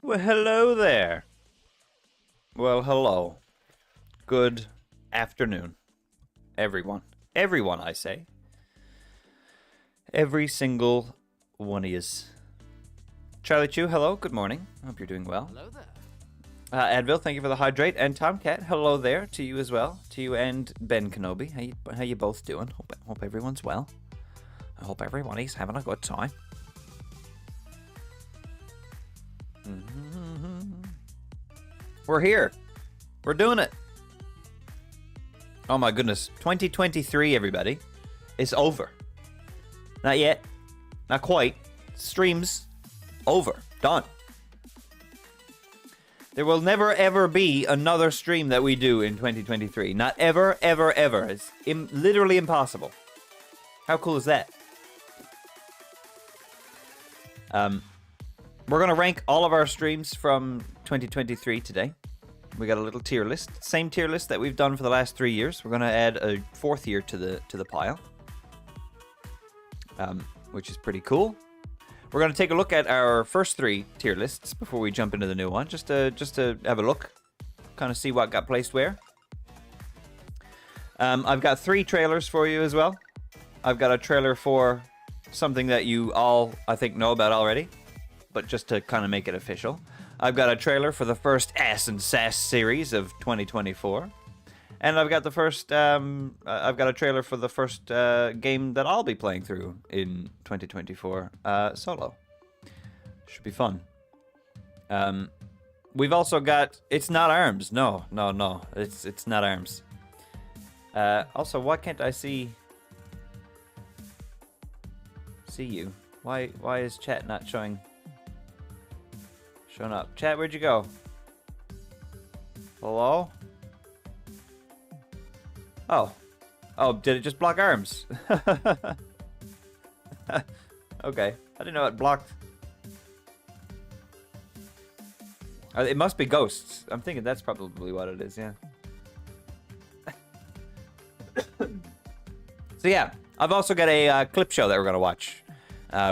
Well, hello there. Well, hello. Good afternoon, everyone. Everyone, I say. Every single one of yous. Charlie Chu, hello. Good morning. Hope you're doing well. Hello there. Advil, thank you for the hydrate. And Tomcat, hello there to you as well. To you and Ben Kenobi. How you both doing? Hope everyone's well. I hope everybody's having a good time. We're here. We're doing it. Oh my goodness. 2023, everybody. It's over. Not yet. Not quite. Streams over. Done. There will never ever be another stream that we do in 2023. Not ever, ever, ever. It's literally impossible. How cool is that? We're going to rank all of our streams from 2023 today. We got a little tier list. Same tier list that we've done for the last 3 years. We're going to add a fourth year to the pile. Which is pretty cool. We're going to take a look at our first 3 tier lists before we jump into the new one. Just to have a look. Kind of see what got placed where. I've got 3 trailers for you as well. I've got a trailer for something that you all, I think, know about already. But just to kind of make it official. I've got a trailer for the first Ass and Sass series of 2024. And I've got the first, I've got a trailer for the first game that I'll be playing through in 2024, solo. Should be fun. We've also got, it's not ARMS. No. It's not ARMS. Also, why can't I see you? Why is chat not showing up? Chat, where'd you go? Hello? Oh, did it just block ARMS? Okay, I didn't know it blocked. It must be ghosts. I'm thinking that's probably what it is, yeah. So yeah, I've also got a clip show that we're gonna watch,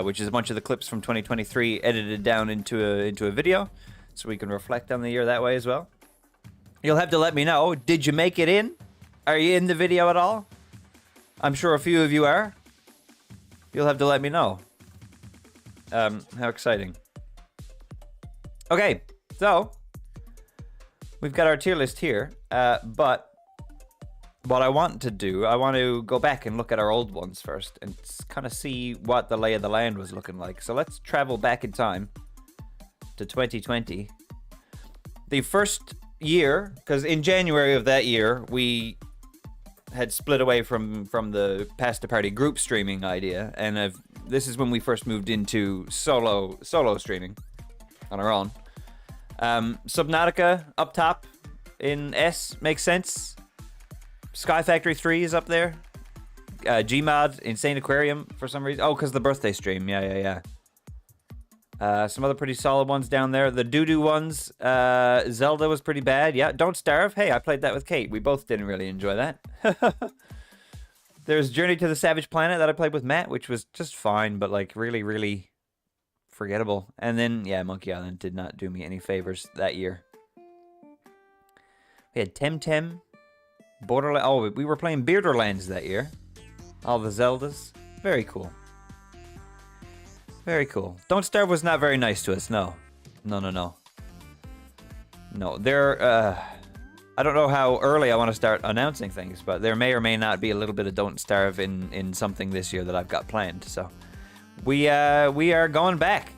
which is a bunch of the clips from 2023 edited down into a video, so we can reflect on the year that way as well. You'll have to let me know. Did you make it in? Are you in the video at all? I'm sure a few of you are. You'll have to let me know. How exciting. Okay, so we've got our tier list here, but what I want to do, I want to go back and look at our old ones first and kind of see what the lay of the land was looking like. So let's travel back in time to 2020. The first year, because in January of that year, we had split away from the Pasta Party group streaming idea, and this is when we first moved into solo streaming on our own. Subnautica up top in S makes sense. Sky Factory 3 is up there. Gmod, Insane Aquarium for some reason. Oh, because the birthday stream. Yeah. Some other pretty solid ones down there. The doo-doo ones. Zelda was pretty bad. Yeah, Don't Starve. Hey, I played that with Kate. We both didn't really enjoy that. There's Journey to the Savage Planet that I played with Matt, which was just fine, but like really, really forgettable. And then, yeah, Monkey Island did not do me any favors that year. We had Temtem, Borderlands. Oh, we were playing Bearderlands that year. All the Zeldas. Very cool. Very cool. Don't Starve was not very nice to us, no. No, there, I don't know how early I want to start announcing things, but there may or may not be a little bit of Don't Starve in something this year that I've got planned, so. We are going back.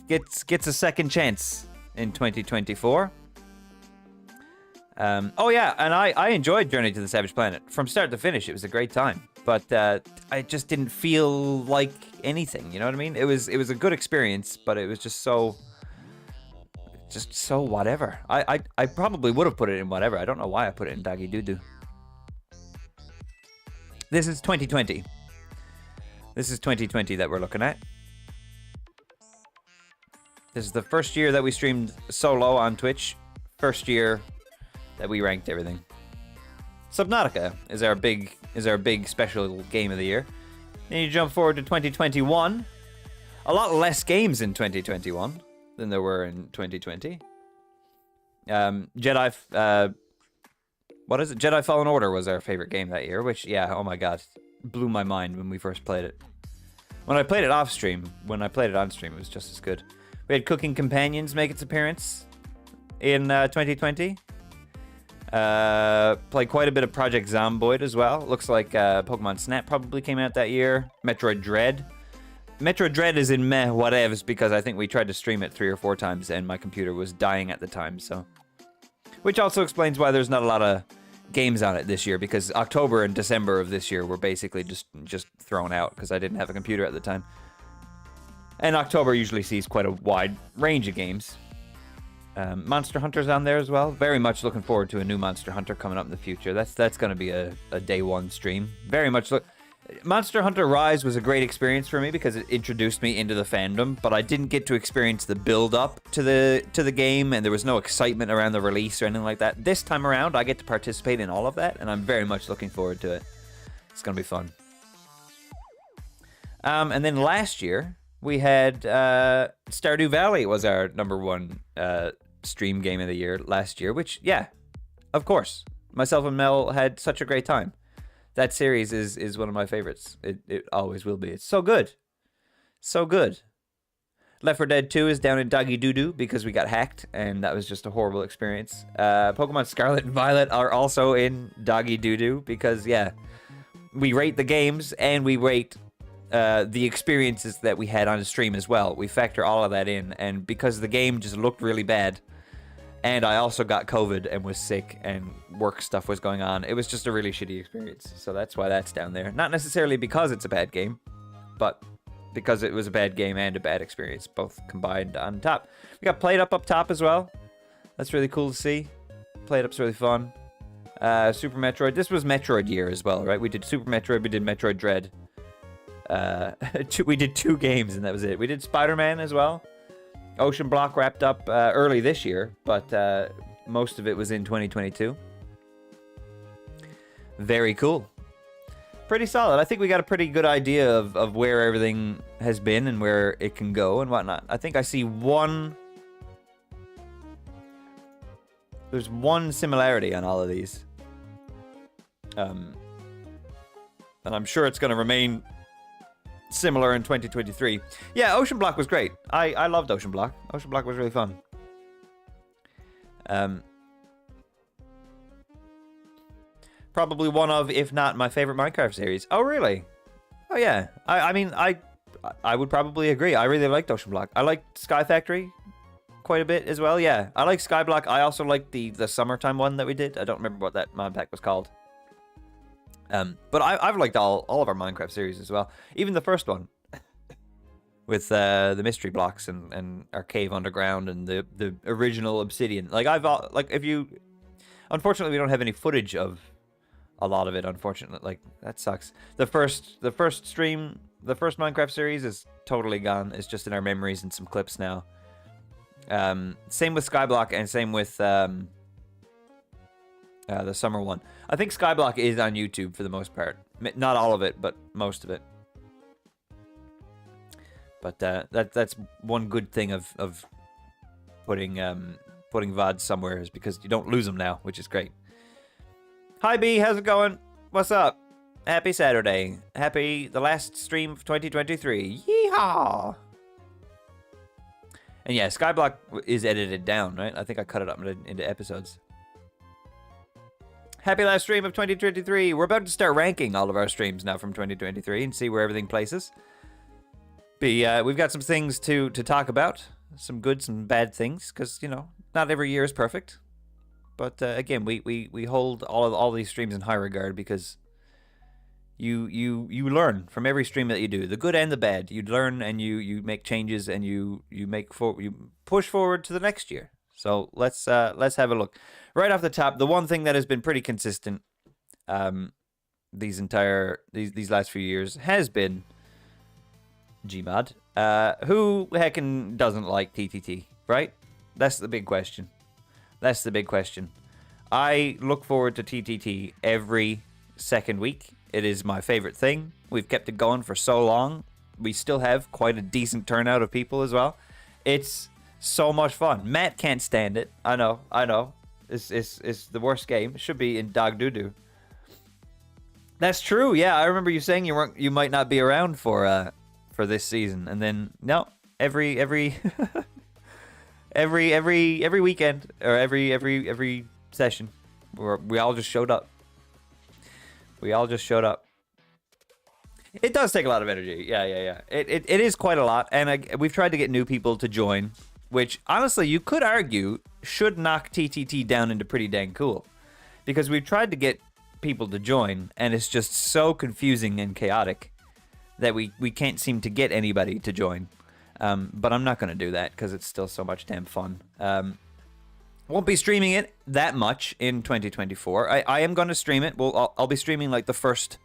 Gets a second chance in 2024. Oh yeah, and I enjoyed Journey to the Savage Planet. From start to finish, it was a great time. But I just didn't feel like anything, you know what I mean? It was a good experience, but it was just so whatever. I probably would have put it in whatever. I don't know why I put it in Doggy Doo Doo. This is 2020. This is 2020 that we're looking at. This is the first year that we streamed solo on Twitch. First year that we ranked everything. Subnautica is our big special game of the year. Then you jump forward to 2021. A lot less games in 2021. than there were in 2020. What is it? Jedi Fallen Order was our favorite game that year, which, yeah, oh my god, blew my mind when we first played it. When I played it off stream, when I played it on stream, it was just as good. We had Cooking Companions make its appearance in 2020. Played quite a bit of Project Zomboid as well. Looks like Pokemon Snap probably came out that year. Metroid Dread. Metroid Dread is in meh whatevs because I think we tried to stream it 3 or 4 times and my computer was dying at the time, so. Which also explains why there's not a lot of games on it this year, because October and December of this year were basically just thrown out because I didn't have a computer at the time. And October usually sees quite a wide range of games. Monster Hunter's on there as well. Very much looking forward to a new Monster Hunter coming up in the future. That's going to be a day one stream. Very much look. Monster Hunter Rise was a great experience for me because it introduced me into the fandom, but I didn't get to experience the build-up to the game, and there was no excitement around the release or anything like that. This time around, I get to participate in all of that, and I'm very much looking forward to it. It's going to be fun. And then last year, we had Stardew Valley was our #1 stream game of the year last year, which, yeah, of course. Myself and Mel had such a great time. That series is one of my favorites. It always will be. It's so good. So good. Left 4 Dead 2 is down in Doggy Doo-Doo because we got hacked, and that was just a horrible experience. Pokemon Scarlet and Violet are also in Doggy Doo-Doo because, yeah, we rate the games and we rate the experiences that we had on the stream as well. We factor all of that in, and because the game just looked really bad, and I also got COVID and was sick and work stuff was going on, it was just a really shitty experience. So that's why that's down there. Not necessarily because it's a bad game, but because it was a bad game and a bad experience, both combined on top. We got Played Up top as well. That's really cool to see. Played Up's really fun. Super Metroid. This was Metroid year as well, right? We did Super Metroid, we did Metroid Dread. We did 2 games and that was it. We did Spider-Man as well. Ocean Block wrapped up early this year, but most of it was in 2022. Very cool. Pretty solid. I think we got a pretty good idea of where everything has been and where it can go and whatnot. I think I see there's one similarity on all of these. And I'm sure it's going to remain similar in 2023. Yeah, Ocean Block was great. I loved Ocean Block. Ocean Block was really fun. Probably one of, if not my favorite Minecraft series. Oh, really? Oh, yeah. I mean, I would probably agree. I really liked Ocean Block. I liked Sky Factory quite a bit as well. Yeah, I like Skyblock. I also like the summertime one that we did. I don't remember what that mod pack was called. But I've liked all of our Minecraft series as well. Even the first one. With the mystery blocks and our cave underground and the original obsidian. Unfortunately we don't have any footage of a lot of it, unfortunately. Like, that sucks. The first Minecraft series is totally gone. It's just in our memories and some clips now. Same with Skyblock and same with the summer one. I think Skyblock is on YouTube for the most part. Not all of it, but most of it. But that's one good thing of putting VODs somewhere, is because you don't lose them now, which is great. Hi B, how's it going? What's up? Happy Saturday. Happy the last stream of 2023. Yeehaw! And yeah, Skyblock is edited down, right? I think I cut it up into episodes. Happy last stream of 2023. We're about to start ranking all of our streams now from 2023 and see where everything places. But we've got some things to talk about. Some good, some bad things, because, you know, not every year is perfect. But again, we hold all these streams in high regard because you learn from every stream that you do, the good and the bad. You learn and you make changes and you push forward to the next year. So let's have a look. Right off the top, the one thing that has been pretty consistent these last few years has been Gmod. Who heckin' doesn't like TTT, right? That's the big question. That's the big question. I look forward to TTT every second week. It is my favorite thing. We've kept it going for so long. We still have quite a decent turnout of people as well. It's So much fun. Matt can't stand it. I know. It's the worst game. It should be in dog doo-doo. That's true. Yeah, I remember you saying you might not be around for this season, and then no, every every weekend or every session, we all just showed up. We all just showed up. It does take a lot of energy. Yeah. It is quite a lot, and we've tried to get new people to join, which honestly you could argue should knock TTT down into pretty dang cool, because we've tried to get people to join, and it's just so confusing and chaotic that we can't seem to get anybody to join. But I'm not going to do that because it's still so much damn fun. Won't be streaming it that much in 2024. I am going to stream it. Well, I'll be streaming like the first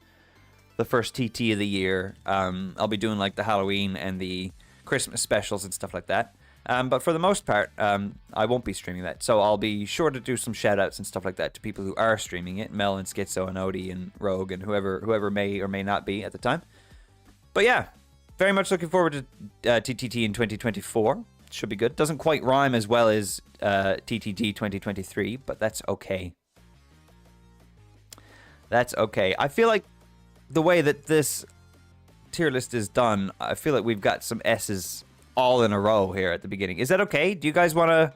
TT of the year. I'll be doing like the Halloween and the Christmas specials and stuff like that. But for the most part, I won't be streaming that. So I'll be sure to do some shout-outs and stuff like that to people who are streaming it. Mel and Schizo and Odie and Rogue and whoever may or may not be at the time. But yeah, very much looking forward to TTT in 2024. Should be good. Doesn't quite rhyme as well as TTT 2023, but that's okay. That's okay. I feel like the way that this tier list is done, I feel like we've got some S's all in a row here at the beginning. Is that okay? Do you guys want to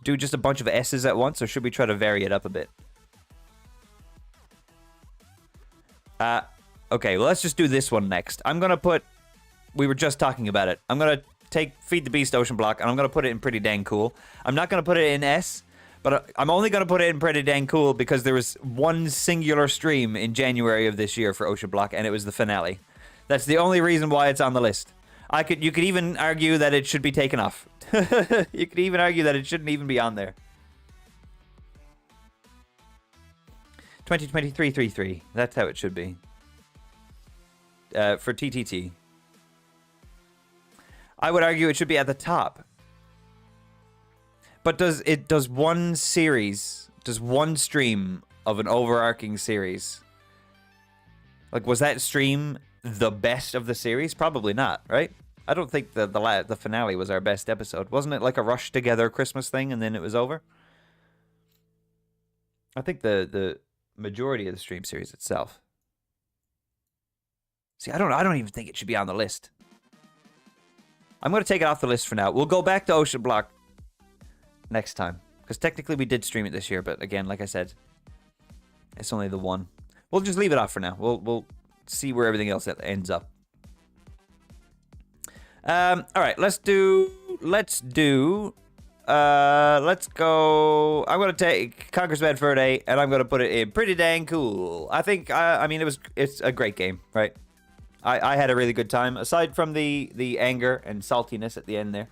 do just a bunch of S's at once, or should we try to vary it up a bit? Okay, well, let's just do this one next. I'm going to put... We were just talking about it. I'm going to take Feed the Beast Ocean Block, and I'm going to put it in Pretty Dang Cool. I'm not going to put it in S, but I'm only going to put it in Pretty Dang Cool because there was one singular stream in January of this year for Ocean Block, and it was the finale. That's the only reason why it's on the list. You could even argue that it should be taken off. You could even argue that it shouldn't even be on there. 2023-33. That's how it should be. For TTT. I would argue it should be at the top. But does one stream of an overarching series, like, was that stream the best of the series? Probably not, right? I don't think the finale was our best episode. Wasn't it like a rush together Christmas thing and then it was over? I think the majority of the stream series itself. See, I don't even think it should be on the list. I'm going to take it off the list for now. We'll go back to Ocean Block next time, because technically we did stream it this year, but again, like I said, it's only the one. We'll just leave it off for now. We'll see where everything else ends up. All right, let's go. I'm gonna take Conquer's Bad Fur Day, and I'm gonna put it in Pretty Dang Cool. I think. I mean, it's a great game, right? I had a really good time. Aside from the anger and saltiness at the end there,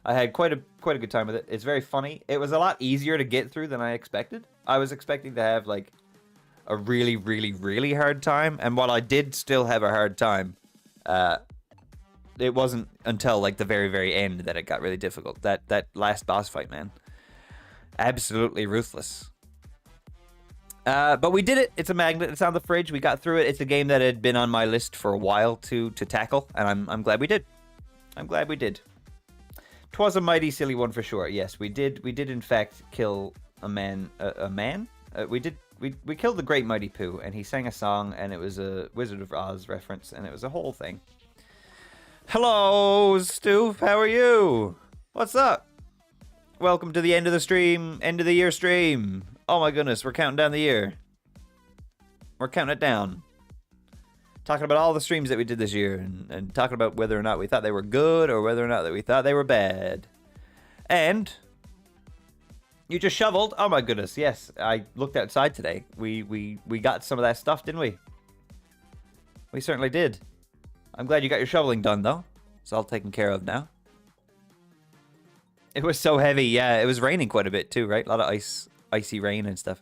I had quite a good time with it. It's very funny. It was a lot easier to get through than I expected. I was expecting to have like a really, really, really hard time, and while I did still have a hard time, it wasn't until like the very, very end that it got really difficult. That last boss fight, man, absolutely ruthless. But we did it. It's a magnet. It's on the fridge. We got through it. It's a game that had been on my list for a while to tackle, and I'm glad we did. I'm glad we did. 'Twas a mighty silly one for sure. Yes, we did. We did in fact kill a man. We killed the Great Mighty Pooh, and he sang a song, and it was a Wizard of Oz reference, and it was a whole thing. Hello, Stoof. How are you? What's up? Welcome to the end of the stream, end of the year stream. Oh my goodness, we're counting down the year. We're counting it down. Talking about all the streams that we did this year, and talking about whether or not we thought they were good or whether or not that we thought they were bad. And you just shoveled. Oh my goodness, yes. I looked outside today. We got some of that stuff, didn't we? We certainly did. I'm glad you got your shoveling done, though. It's all taken care of now. It was so heavy. Yeah, it was raining quite a bit too, right? A lot of icy rain and stuff.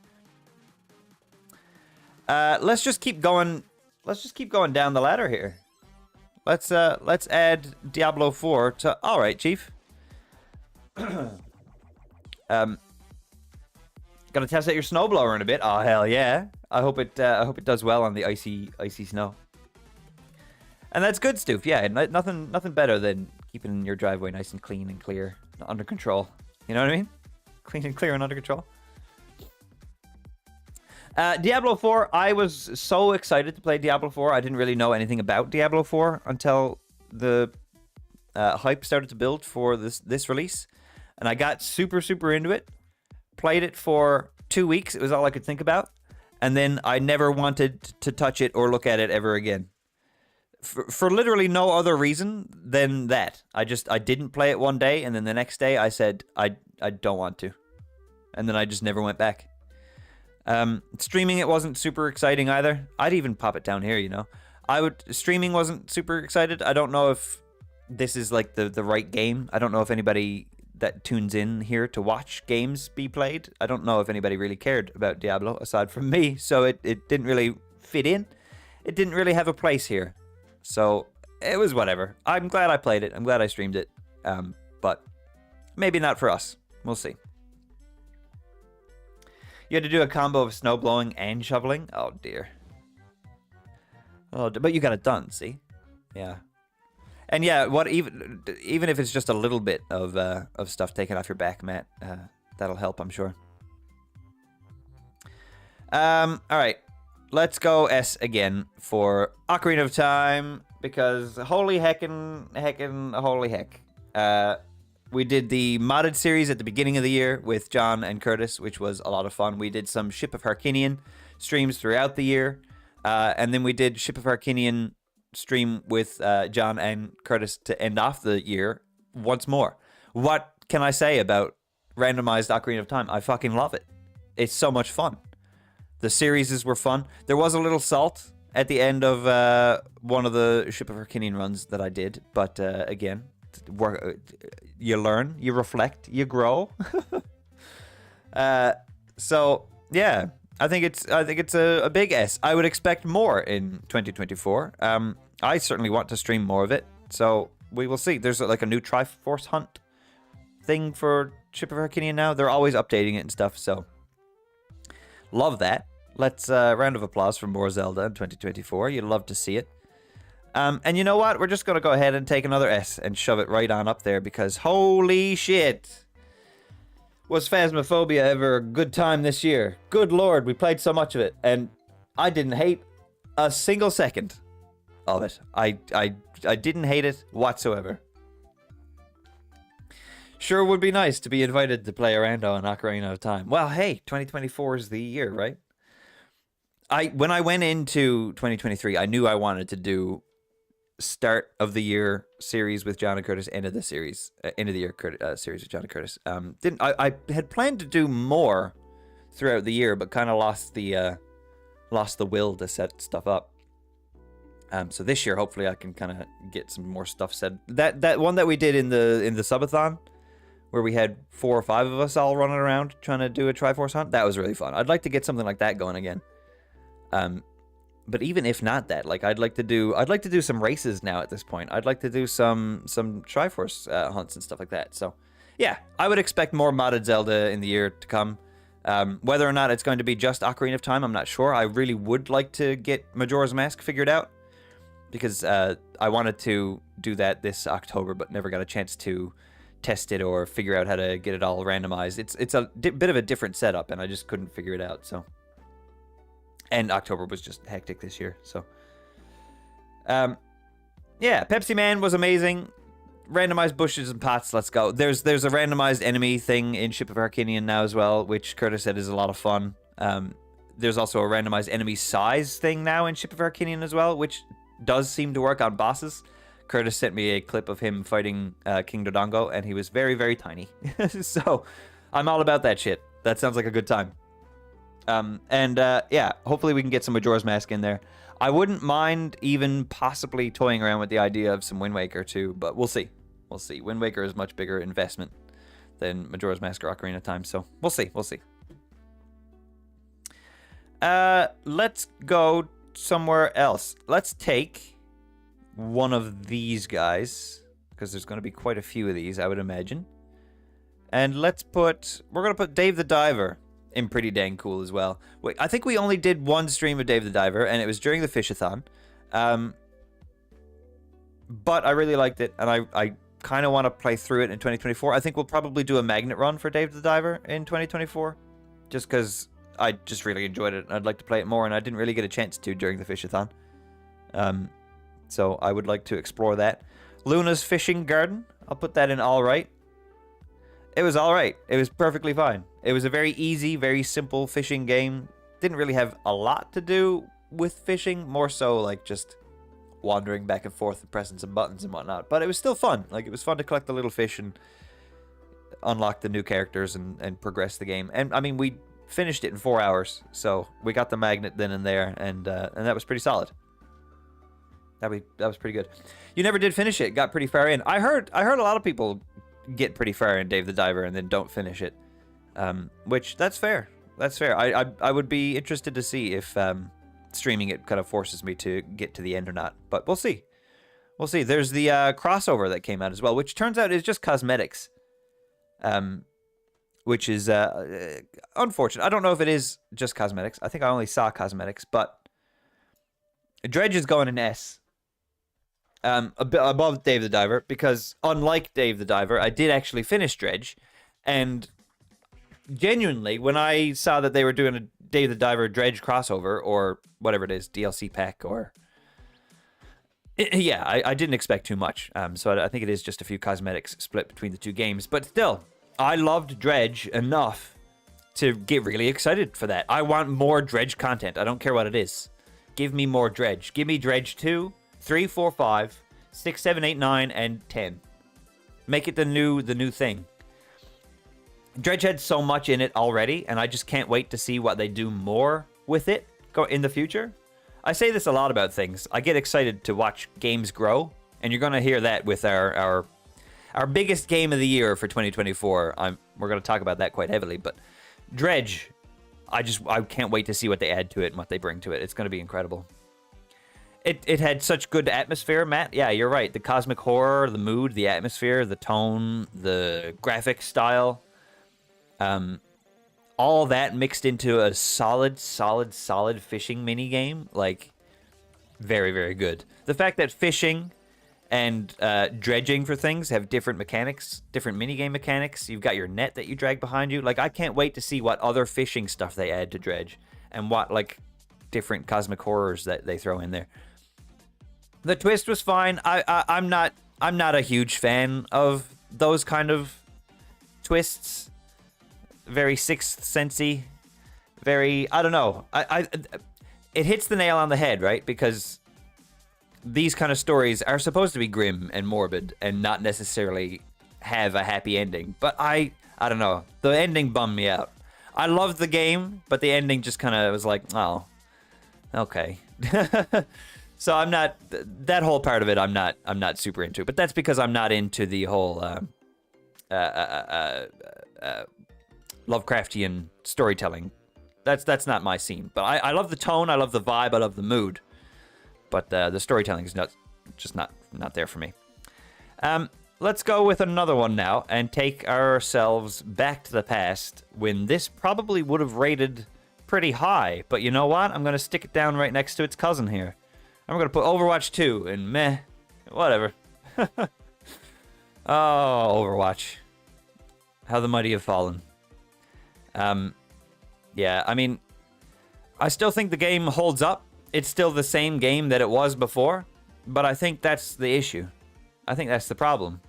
Let's just keep going. Let's just keep going down the ladder here. Let's add Diablo 4 to. All right, Chief. Gonna test out your snowblower in a bit. Oh hell yeah! I hope it does well on the icy snow. And that's good, Stoof. Yeah, nothing better than keeping your driveway nice and clean and clear under control. You know what I mean? Clean and clear and under control. Diablo 4, I was so excited to play Diablo 4. I didn't really know anything about Diablo 4 until the hype started to build for this release. And I got super, super into it. Played it for 2 weeks. It was all I could think about. And then I never wanted to touch it or look at it ever again. For literally no other reason than that. I didn't play it one day, and then the next day I said, I don't want to. And then I just never went back. Streaming it wasn't super exciting either. I'd even pop it down here, you know. Streaming wasn't super excited. I don't know if this is like the right game. I don't know if anybody that tunes in here to watch games be played. I don't know if anybody really cared about Diablo aside from me, so it didn't really fit in. It didn't really have a place here. So it was whatever. I'm glad I played it. I'm glad I streamed it. But maybe not for us. We'll see. You had to do a combo of snow blowing and shoveling? Oh, dear. Oh, but you got it done, see? Yeah. And yeah, even if it's just a little bit of stuff taken off your back, Matt, that'll help, I'm sure. All right. Let's go S again for Ocarina of Time, because holy holy heck. We did the modded series at the beginning of the year with John and Curtis, which was a lot of fun. We did some Ship of Harkinian streams throughout the year. And then we did Ship of Harkinian stream with John and Curtis to end off the year once more. What can I say about randomized Ocarina of Time? I fucking love it. It's so much fun. The series were fun. There was a little salt at the end of one of the Ship of Harkinian runs that I did, but again, you learn, you reflect, you grow. So yeah, I think it's a big S. I would expect more in 2024. I certainly want to stream more of it, so we will see. There's like a new Triforce Hunt thing for Ship of Harkinian now. They're always updating it and stuff, so love that. Let's round of applause for more Zelda in 2024. You'd love to see it. And you know what? We're just going to go ahead and take another S and shove it right on up there, because holy shit. Was Phasmophobia ever a good time this year? Good lord, we played so much of it, and I didn't hate a single second of it. I didn't hate it whatsoever. Sure would be nice to be invited to play a rando on Ocarina of Time. Well, hey, 2024 is the year, right? When I went into 2023, I knew I wanted to do start of the year series with John and Curtis, end of the year series with John and Curtis. I had planned to do more throughout the year, but kind of lost the will to set stuff up. So this year, hopefully, I can kind of get some more stuff said. That one that we did in the subathon, where we had 4 or 5 of us all running around trying to do a Triforce Hunt, that was really fun. I'd like to get something like that going again. But even if not that, like I'd like to do some races now at this point. I'd like to do some Triforce hunts and stuff like that. So yeah, I would expect more modded Zelda in the year to come. Whether or not it's going to be just Ocarina of Time, I'm not sure. I really would like to get Majora's Mask figured out, because I wanted to do that this October, but never got a chance to test it or figure out how to get it all randomized. It's a bit of a different setup, and I just couldn't figure it out. So. And October was just hectic this year, so. Yeah, Pepsi Man was amazing. Randomized bushes and pots, let's go. There's a randomized enemy thing in Ship of Harkinian now as well, which Curtis said is a lot of fun. There's also a randomized enemy size thing now in Ship of Harkinian as well, which does seem to work on bosses. Curtis sent me a clip of him fighting King Dodongo, and he was very, very tiny. So, I'm all about that shit. That sounds like a good time. Yeah, hopefully we can get some Majora's Mask in there. I wouldn't mind even possibly toying around with the idea of some Wind Waker too, but we'll see. We'll see. Wind Waker is a much bigger investment than Majora's Mask or Ocarina of Time, so we'll see. We'll see. Let's go somewhere else. Let's take one of these guys, because there's going to be quite a few of these, I would imagine. And we're going to put Dave the Diver in pretty dang cool as well. Wait, I think we only did one stream of Dave the Diver, and it was during the Fishathon. But I really liked it, and I kind of want to play through it in 2024. I think we'll probably do a magnet run for Dave the Diver in 2024, just because I just really enjoyed it and I'd like to play it more, and I didn't really get a chance to during the Fishathon. So I would like to explore that. Luna's Fishing Garden, I'll put that in all right. It was all right. It was perfectly fine. It was a very easy, very simple fishing game. Didn't really have a lot to do with fishing, more so like just wandering back and forth and pressing some buttons and whatnot. But it was still fun. Like, it was fun to collect the little fish and unlock the new characters and progress the game. And I mean, we finished it in 4 hours, so we got the magnet then and there, and that was pretty solid. That was pretty good. You never did finish it. Got pretty far in. I heard a lot of people get pretty far in Dave the Diver and then don't finish it. Which, that's fair. That's fair. I would be interested to see if streaming it kind of forces me to get to the end or not. But we'll see. We'll see. There's the crossover that came out as well, which turns out is just cosmetics. Which is unfortunate. I don't know if it is just cosmetics. I think I only saw cosmetics, but Dredge is going in S. A bit above Dave the Diver, because unlike Dave the Diver, I did actually finish Dredge, and genuinely, when I saw that they were doing a Dave the Diver Dredge crossover, or whatever it is, DLC pack, or... Yeah, I didn't expect too much, so I think it is just a few cosmetics split between the two games, but still, I loved Dredge enough to get really excited for that. I want more Dredge content. I don't care what it is. Give me more Dredge. Give me Dredge 2, 3, 4, 5, 6, 7, 8, 9, and 10. Make it the new thing. Dredge had so much in it already, and I just can't wait to see what they do more with it in the future. I say this a lot about things. I get excited to watch games grow, and you're going to hear that with our biggest game of the year for 2024. We're going to talk about that quite heavily, but Dredge, I can't wait to see what they add to it and what they bring to it. It's going to be incredible. It had such good atmosphere, Matt. Yeah, you're right. The cosmic horror, the mood, the atmosphere, the tone, the graphic style, all that mixed into a solid fishing mini game. Like, very, very good. The fact that fishing and dredging for things have different mechanics, different minigame mechanics. You've got your net that you drag behind you. Like, I can't wait to see what other fishing stuff they add to Dredge, and what, like, different cosmic horrors that they throw in there. The twist was fine. I'm not a huge fan of those kind of twists. Very Sixth Sense-y. Very, I don't know. It hits the nail on the head, right? Because these kind of stories are supposed to be grim and morbid and not necessarily have a happy ending. But I don't know. The ending bummed me out. I loved the game, but the ending just kind of was like, oh, okay. So I'm not, that whole part of it, I'm not super into. But that's because I'm not into the whole Lovecraftian storytelling. That's not my scene. But I love the tone, I love the vibe, I love the mood. But the storytelling is just not there for me. Let's go with another one now and take ourselves back to the past when this probably would have rated pretty high. But you know what? I'm going to stick it down right next to its cousin here. I'm going to put Overwatch 2 and meh, whatever. Oh, Overwatch. How the mighty have fallen. Yeah, I mean, I still think the game holds up. It's still the same game that it was before, but I think that's the issue. I think that's the problem.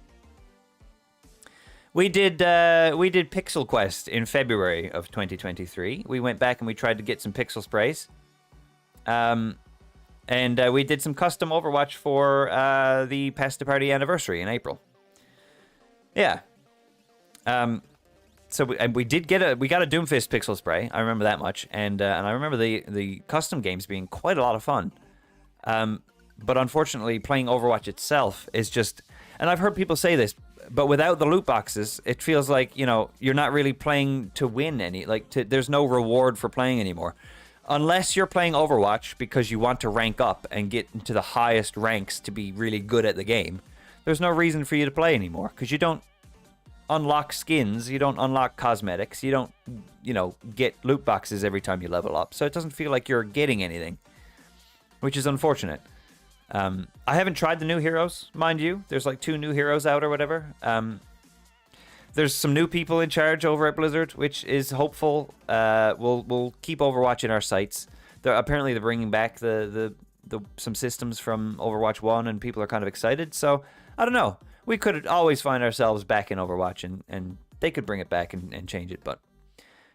We did Pixel Quest in February of 2023. We went back and we tried to get some pixel sprays. And we did some custom Overwatch for the Pasta Party anniversary in April. Yeah. So we got a Doomfist pixel spray. I remember that much, and I remember the custom games being quite a lot of fun. But unfortunately, playing Overwatch itself is just, and I've heard people say this, but without the loot boxes, it feels like, you know, you're not really playing to win any. There's no reward for playing anymore, unless you're playing Overwatch because you want to rank up and get into the highest ranks to be really good at the game. There's no reason for you to play anymore because you don't unlock skins, you don't unlock cosmetics, you don't, you know, get loot boxes every time you level up. So it doesn't feel like you're getting anything, which is unfortunate. I haven't tried the new heroes, mind you. There's like 2 new heroes out or whatever. There's some new people in charge over at Blizzard, which is hopeful. We'll keep Overwatch in our sights. Apparently they're bringing back some systems from Overwatch 1, and people are kind of excited. So I don't know. We could always find ourselves back in Overwatch, and they could bring it back and change it, but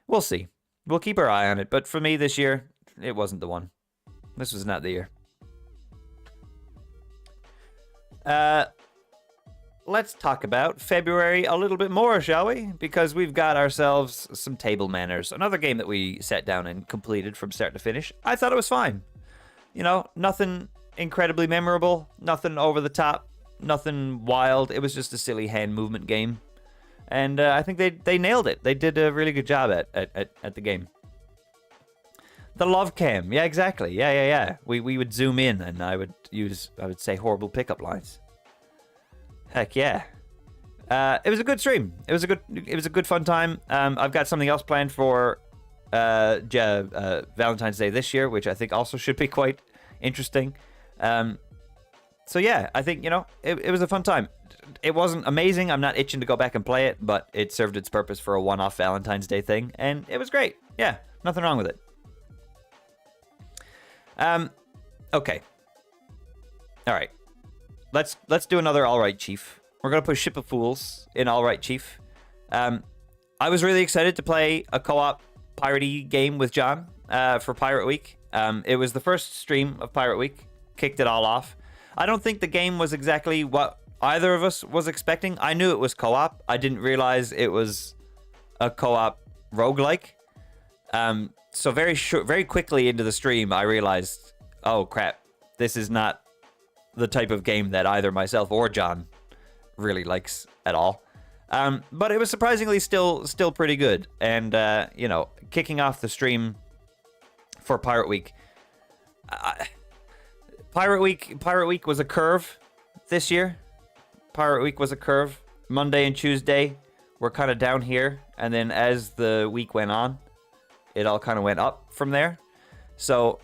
we'll see. We'll keep our eye on it. But for me this year, it wasn't the one. This was not the year. Let's talk about February a little bit more, shall we? Because we've got ourselves some Table Manners, another game that we sat down and completed from start to finish. I thought it was fine. You know, nothing incredibly memorable, nothing over the top, nothing wild. It was just a silly hand movement game. And I think they nailed it. They did a really good job at the game. The love cam. Yeah, exactly. Yeah. We would zoom in, and I would say horrible pickup lines. Heck yeah. It was a good stream. It was a good fun time. I've got something else planned for Valentine's Day this year, which I think also should be quite interesting. So yeah, I think, you know, it was a fun time. It wasn't amazing. I'm not itching to go back and play it, but it served its purpose for a one-off Valentine's Day thing, and it was great. Yeah, nothing wrong with it. Okay. All right. Let's do another All Right Chief. We're gonna put Ship of Fools in All Right Chief. I was really excited to play a co-op piratey game with John for Pirate Week. It was the first stream of Pirate Week. Kicked it all off. I don't think the game was exactly what either of us was expecting. I knew it was co-op. I didn't realize it was a co-op roguelike. So very quickly into the stream, I realized, oh crap, this is not the type of game that either myself or John really likes at all. But it was surprisingly still pretty good. And you know, kicking off the stream for Pirate Week. Pirate Week was a curve this year. Pirate Week was a curve. Monday and Tuesday were kind of down here, and then as the week went on, it all kind of went up from there. So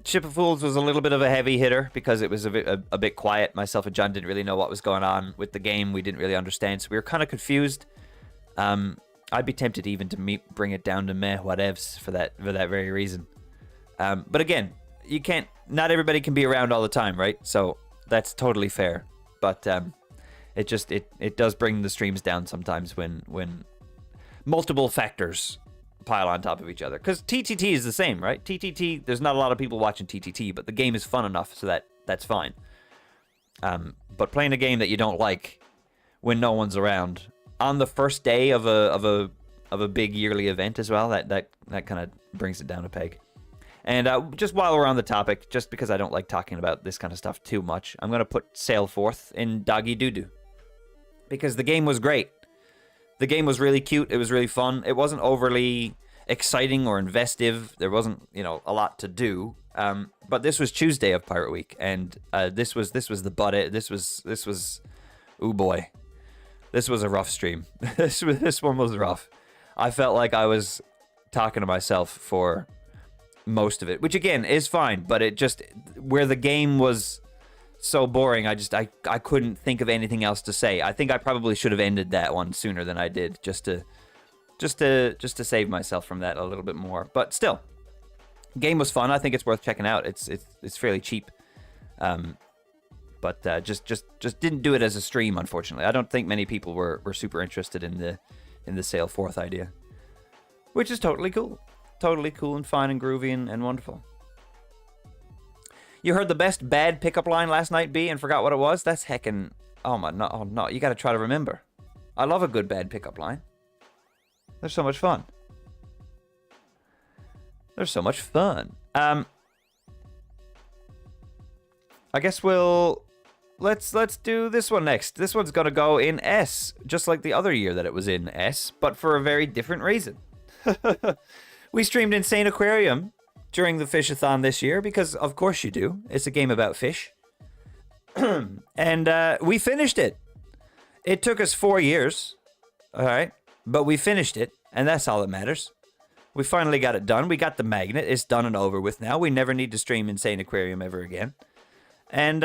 Ship of Fools was a little bit of a heavy hitter because it was a bit quiet. Myself and John didn't really know what was going on with the game. We didn't really understand, so we were kind of confused. I'd be tempted even to bring it down to meh whatevs for that very reason. But again, you can't. Not everybody can be around all the time, right? So that's totally fair. But it does bring the streams down sometimes when multiple factors pile on top of each other. Because TTT is the same, right? TTT, there's not a lot of people watching TTT, but the game is fun enough so that's fine. But playing a game that you don't like when no one's around on the first day of a big yearly event as well, that kind of brings it down a peg. And just while we're on the topic, just because I don't like talking about this kind of stuff too much, I'm going to put Sail Forth in Doggy Doo-Doo. Because the game was great. The game was really cute. It was really fun. It wasn't overly exciting or investive. There wasn't, you know, a lot to do. But this was Tuesday of Pirate Week, and this was the butt. This was, ooh boy, this was a rough stream. this one was rough. I felt like I was talking to myself for most of it, which again is fine, but it just, where the game was so boring, I couldn't think of anything else to say. I think I probably should have ended that one sooner than I did, just to save myself from that a little bit more. But still, game was fun. I think it's worth checking out. It's fairly cheap, but just didn't do it as a stream, unfortunately. I don't think many people were super interested in the Sail Forth idea, which is totally cool. Totally cool and fine and groovy and wonderful. You heard the best bad pickup line last night, B, and forgot what it was? That's heckin'... Oh, no. You gotta try to remember. I love a good bad pickup line. They're so much fun. They're so much fun. I guess let's do this one next. This one's gonna go in S, just like the other year that it was in S, but for a very different reason. We streamed Insane Aquarium during the Fishathon this year because, of course, you do. It's a game about fish. And we finished it. It took us 4 years, all right? But we finished it, and that's all that matters. We finally got it done. We got the magnet. It's done and over with now. We never need to stream Insane Aquarium ever again. And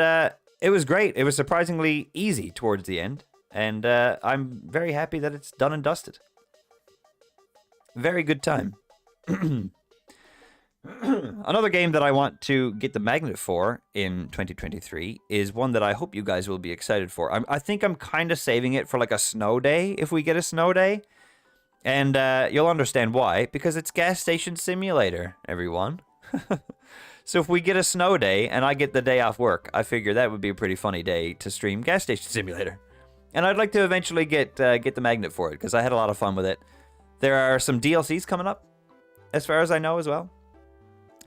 it was great. It was surprisingly easy towards the end. And I'm very happy that it's done and dusted. Very good time. Another game that I want to get the magnet for in 2023 is one that I hope you guys will be excited for. I think I'm kind of saving it for like a snow day, if we get a snow day. And you'll understand why, because it's Gas Station Simulator, everyone. So if we get a snow day and I get the day off work, I figure that would be a pretty funny day to stream Gas Station Simulator. And I'd like to eventually get the magnet for it, because I had a lot of fun with it. There are some DLCs coming up, as far as I know as well,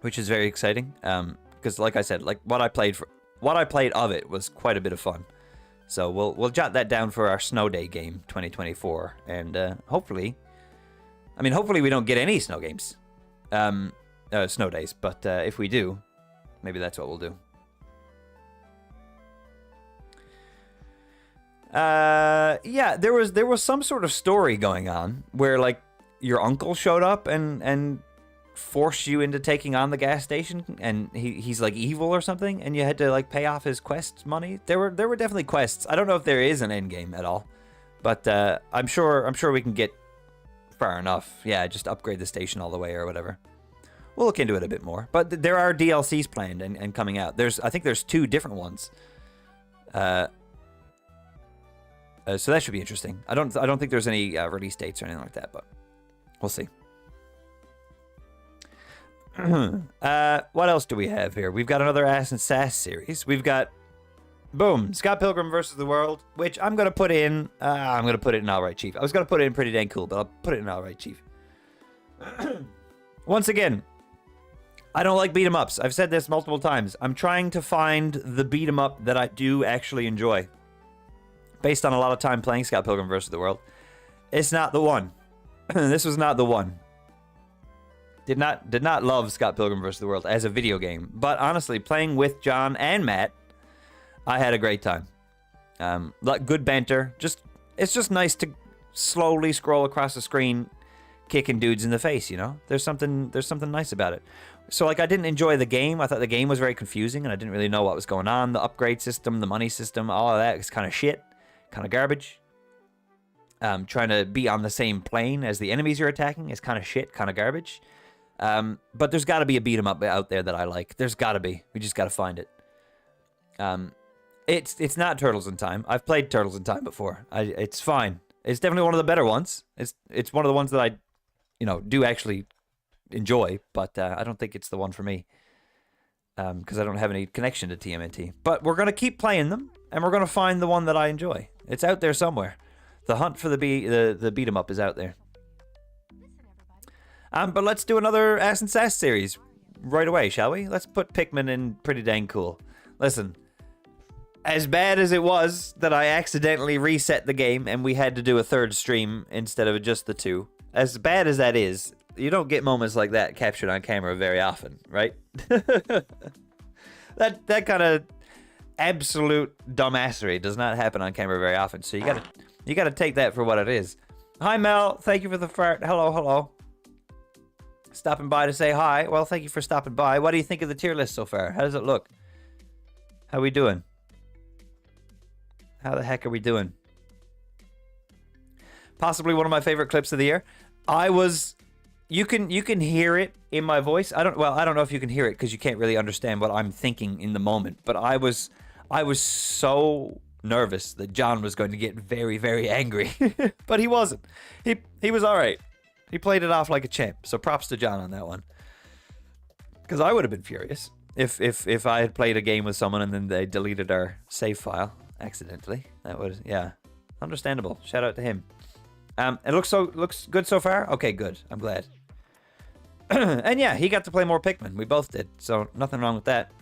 which is very exciting. Because like I said, like what I played of it was quite a bit of fun. So we'll jot that down for our snow day game 2024, and hopefully we don't get any snow games, snow days. But if we do, maybe that's what we'll do. Yeah, there was some sort of story going on where like your uncle showed up and forced you into taking on the gas station, and he's like evil or something, and you had to like pay off his quest money. There were definitely quests. I don't know if there is an end game at all, but I'm sure we can get far enough. Yeah, just upgrade the station all the way or whatever. We'll look into it a bit more. But there are DLCs planned and coming out. I think there's 2 different ones. So that should be interesting. I don't think there's any release dates or anything like that, but we'll see. What else do we have here? We've got another Ass and Sass series. We've got, boom, Scott Pilgrim vs. the World, which I'm going to put in, I'm going to put it in Alright Chief. I was going to put it in Pretty Dang Cool, but I'll put it in Alright Chief. Once again, I don't like beat-em-ups. I've said this multiple times. I'm trying to find the beat-em-up that I do actually enjoy. Based on a lot of time playing Scott Pilgrim vs. the World. It's not the one. This was not the one. Did not love Scott Pilgrim vs. the World as a video game. But honestly, playing with John and Matt, I had a great time. Good banter. It's just nice to slowly scroll across the screen, kicking dudes in the face, you know? There's something nice about it. So like I didn't enjoy the game. I thought the game was very confusing and I didn't really know what was going on. The upgrade system, the money system, all of that is kind of shit. Kind of garbage. Trying to be on the same plane as the enemies you're attacking is kind of shit, kind of garbage. But there's got to be a beat 'em up out there that I like. There's got to be. We just got to find it. It's not Turtles in Time. I've played Turtles in Time before. It's fine. It's definitely one of the better ones. It's one of the ones that I, do actually enjoy. But I don't think it's the one for me. Because I don't have any connection to TMNT. But we're gonna keep playing them, and we're gonna find the one that I enjoy. It's out there somewhere. The hunt for the beat 'em up is out there. But let's do another Ass and Sass series right away, shall we? Let's put Pikmin in Pretty Dang Cool. Listen, as bad as it was that I accidentally reset the game and we had to do a 3rd stream instead of just the 2, as bad as that is, you don't get moments like that captured on camera very often, right? that kind of absolute dumbassery does not happen on camera very often, so you gotta take that for what it is. Hi Mel, thank you for the fart. Hello. Stopping by to say hi. Well, thank you for stopping by. What do you think of the tier list so far? How does it look? How we doing? How the heck are we doing? Possibly one of my favorite clips of the year. You can hear it in my voice. I don't know if you can hear it because you can't really understand what I'm thinking in the moment. But I was so nervous that John was going to get very, very angry, but he wasn't. He was all right. He played it off like a champ. So props to John on that one. Because I would have been furious if I had played a game with someone and then they deleted our save file accidentally. That was, yeah, understandable. Shout out to him. It looks good so far. Okay, good. I'm glad. And yeah, he got to play more Pikmin. We both did. So nothing wrong with that.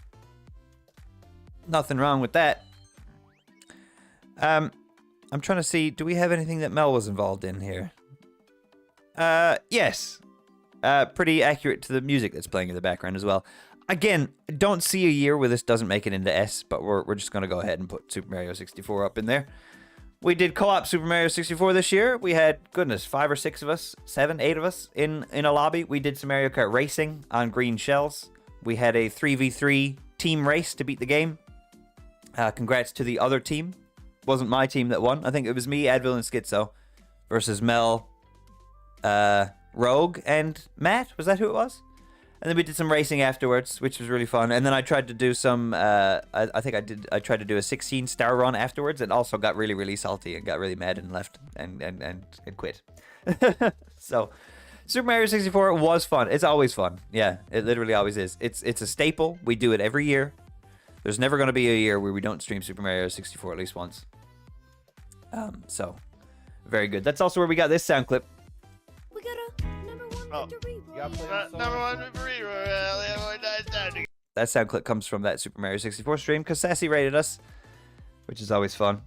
Nothing wrong with that. I'm trying to see, do we have anything that Mel was involved in here? Yes. Pretty accurate to the music that's playing in the background as well. Again, don't see a year where this doesn't make it into S, but we're just going to go ahead and put Super Mario 64 up in there. We did co-op Super Mario 64 this year. We had, goodness, 5 or 6 of us, 7, 8 of us in a lobby. We did some Mario Kart racing on green shells. We had a 3v3 team race to beat the game. Congrats to the other team. Wasn't my team that won. I think it was me, Advil, and Schizo versus Mel, Rogue, and Matt. Was that who it was? And then we did some racing afterwards, which was really fun. And then I tried to do some. I tried to do a 16-star run afterwards, and also got really, really salty and got really mad and left and quit. So, Super Mario 64 was fun. It's always fun. Yeah, it literally always is. It's a staple. We do it every year. There's never going to be a year where we don't stream Super Mario 64 at least once. So, very good. That's also where we got this sound clip. We got a number one victory. Number one victory. That sound clip comes from that Super Mario 64 stream because Sassy rated us, which is always fun.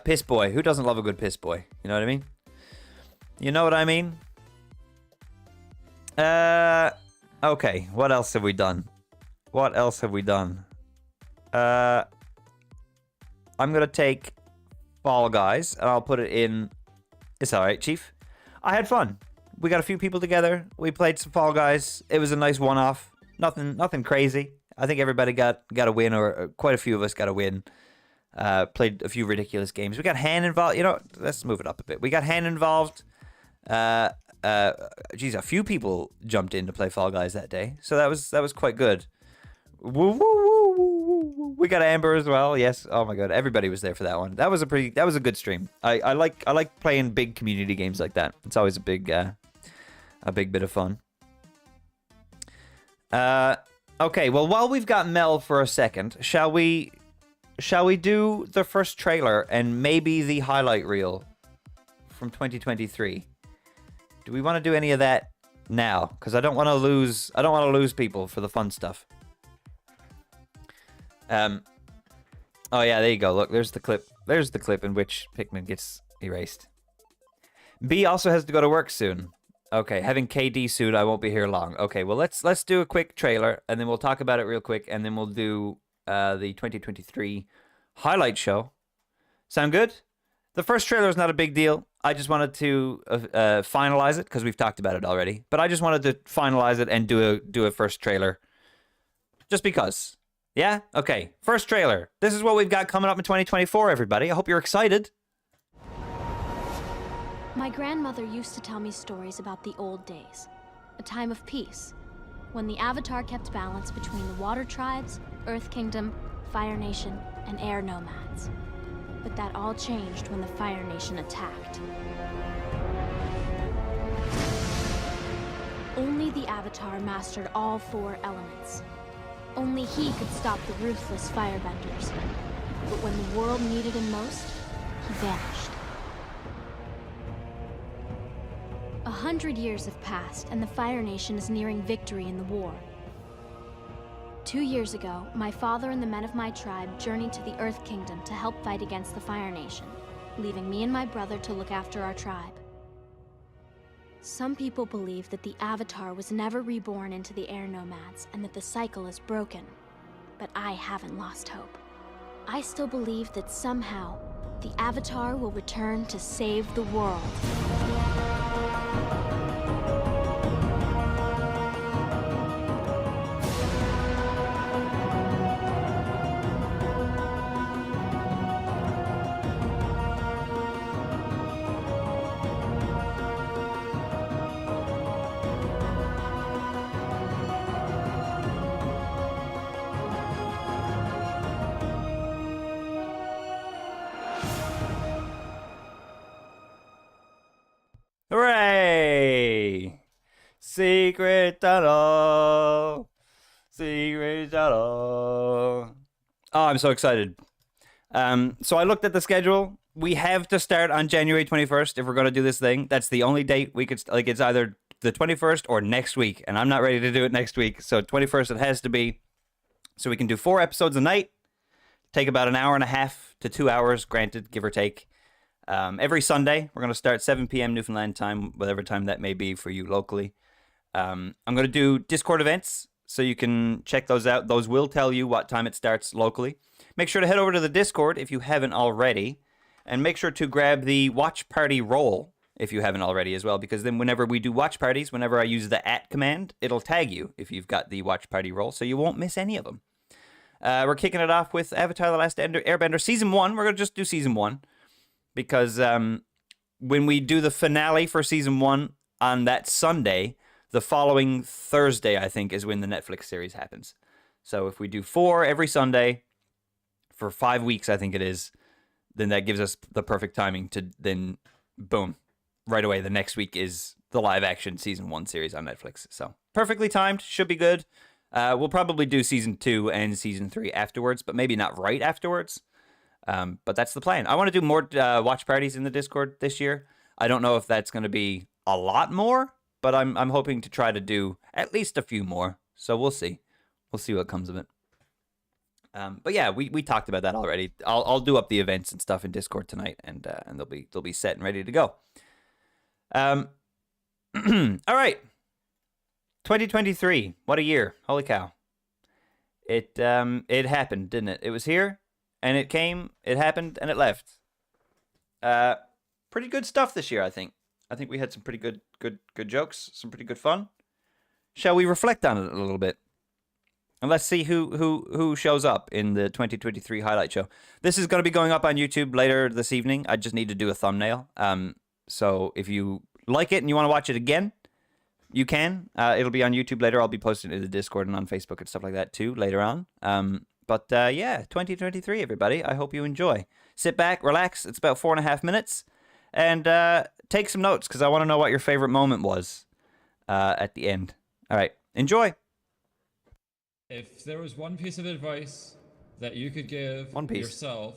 Piss boy. Who doesn't love a good piss boy? You know what I mean? You know what I mean? Okay. What else have we done? What else have we done? I'm gonna take Fall Guys and I'll put it in. It's alright, Chief. I had fun. We got a few people together. We played some Fall Guys. It was a nice one-off. Nothing crazy. I think everybody got a win, or quite a few of us got a win. Played a few ridiculous games. We got Han involved. You know, let's move it up a bit. We got Han involved. Geez, a few people jumped in to play Fall Guys that day, so that was quite good. Woo, woo, woo, woo, woo. We got Amber as well. Yes. Oh my god, everybody was there for that one. That was a good stream. I like playing big community games like that. It's always a big bit of fun. Okay. Well, while we've got Mel for a second, shall we do the first trailer and maybe the highlight reel from 2023? Do we want to do any of that now? Because I don't want to lose people for the fun stuff. Oh yeah, there you go. Look, there's the clip. There's the clip in which Pikmin gets erased. B also has to go to work soon. Okay, having KD soon, I won't be here long. Okay, well let's do a quick trailer and then we'll talk about it real quick and then we'll do the 2023 highlight show. Sound good? The first trailer is not a big deal. I just wanted to finalize it because we've talked about it already. But I just wanted to finalize it and do a first trailer, just because. Yeah? Okay. First trailer. This is what we've got coming up in 2024, everybody. I hope you're excited. My grandmother used to tell me stories about the old days, a time of peace, when the Avatar kept balance between the Water Tribes, Earth Kingdom, Fire Nation, and Air Nomads. But that all changed when the Fire Nation attacked. Only the Avatar mastered all 4 elements. Only he could stop the ruthless firebenders. But when the world needed him most, he vanished. 100 years have passed, and the Fire Nation is nearing victory in the war. 2 years ago, my father and the men of my tribe journeyed to the Earth Kingdom to help fight against the Fire Nation, leaving me and my brother to look after our tribe. Some people believe that the Avatar was never reborn into the Air Nomads and that the cycle is broken. But I haven't lost hope. I still believe that somehow, the Avatar will return to save the world. Hooray! Secret tunnel! Secret tunnel! Oh, I'm so excited. So I looked at the schedule. We have to start on January 21st if we're going to do this thing. That's the only date we could, like, it's either the 21st or next week. And I'm not ready to do it next week. So 21st it has to be. So we can do 4 episodes a night. Take about an hour and a half to 2 hours, granted, give or take. Every Sunday, we're going to start 7 p.m. Newfoundland time, whatever time that may be for you locally. I'm going to do Discord events, so you can check those out. Those will tell you what time it starts locally. Make sure to head over to the Discord if you haven't already, and make sure to grab the Watch Party role if you haven't already as well, because then whenever we do watch parties, whenever I use the @ command, it'll tag you if you've got the Watch Party role, so you won't miss any of them. We're kicking it off with Avatar: The Last Airbender Season 1. We're going to just do Season 1 because when we do the finale for Season 1 on that Sunday, the following Thursday, I think, is when the Netflix series happens. So if we do 4 every Sunday for 5 weeks, I think it is, then that gives us the perfect timing to then, boom, right away, the next week is the live-action Season 1 series on Netflix. So perfectly timed, should be good. We'll probably do Season 2 and Season 3 afterwards, but maybe not right afterwards. But that's the plan. I want to do more watch parties in the Discord this year. I don't know if that's going to be a lot more, but I'm hoping to try to do at least a few more. So we'll see. We'll see what comes of it. But yeah, we talked about that already. I'll do up the events and stuff in Discord tonight, and they'll be set and ready to go. All right. 2023. What a year. Holy cow. It happened, didn't it? It was here, and it came, it happened, and it left. Pretty good stuff this year, I think. I think we had some pretty good jokes, some pretty good fun. Shall we reflect on it a little bit? And let's see who shows up in the 2023 highlight show. This is going to be going up on YouTube later this evening. I just need to do a thumbnail. So if you like it and you want to watch it again, you can. It'll be on YouTube later. I'll be posting it to the Discord and on Facebook and stuff like that too later on. But yeah, 2023, everybody. I hope you enjoy. Sit back, relax. It's about 4.5 minutes. And take some notes because I want to know what your favorite moment was at the end. All right. Enjoy. If there was one piece of advice that you could give yourself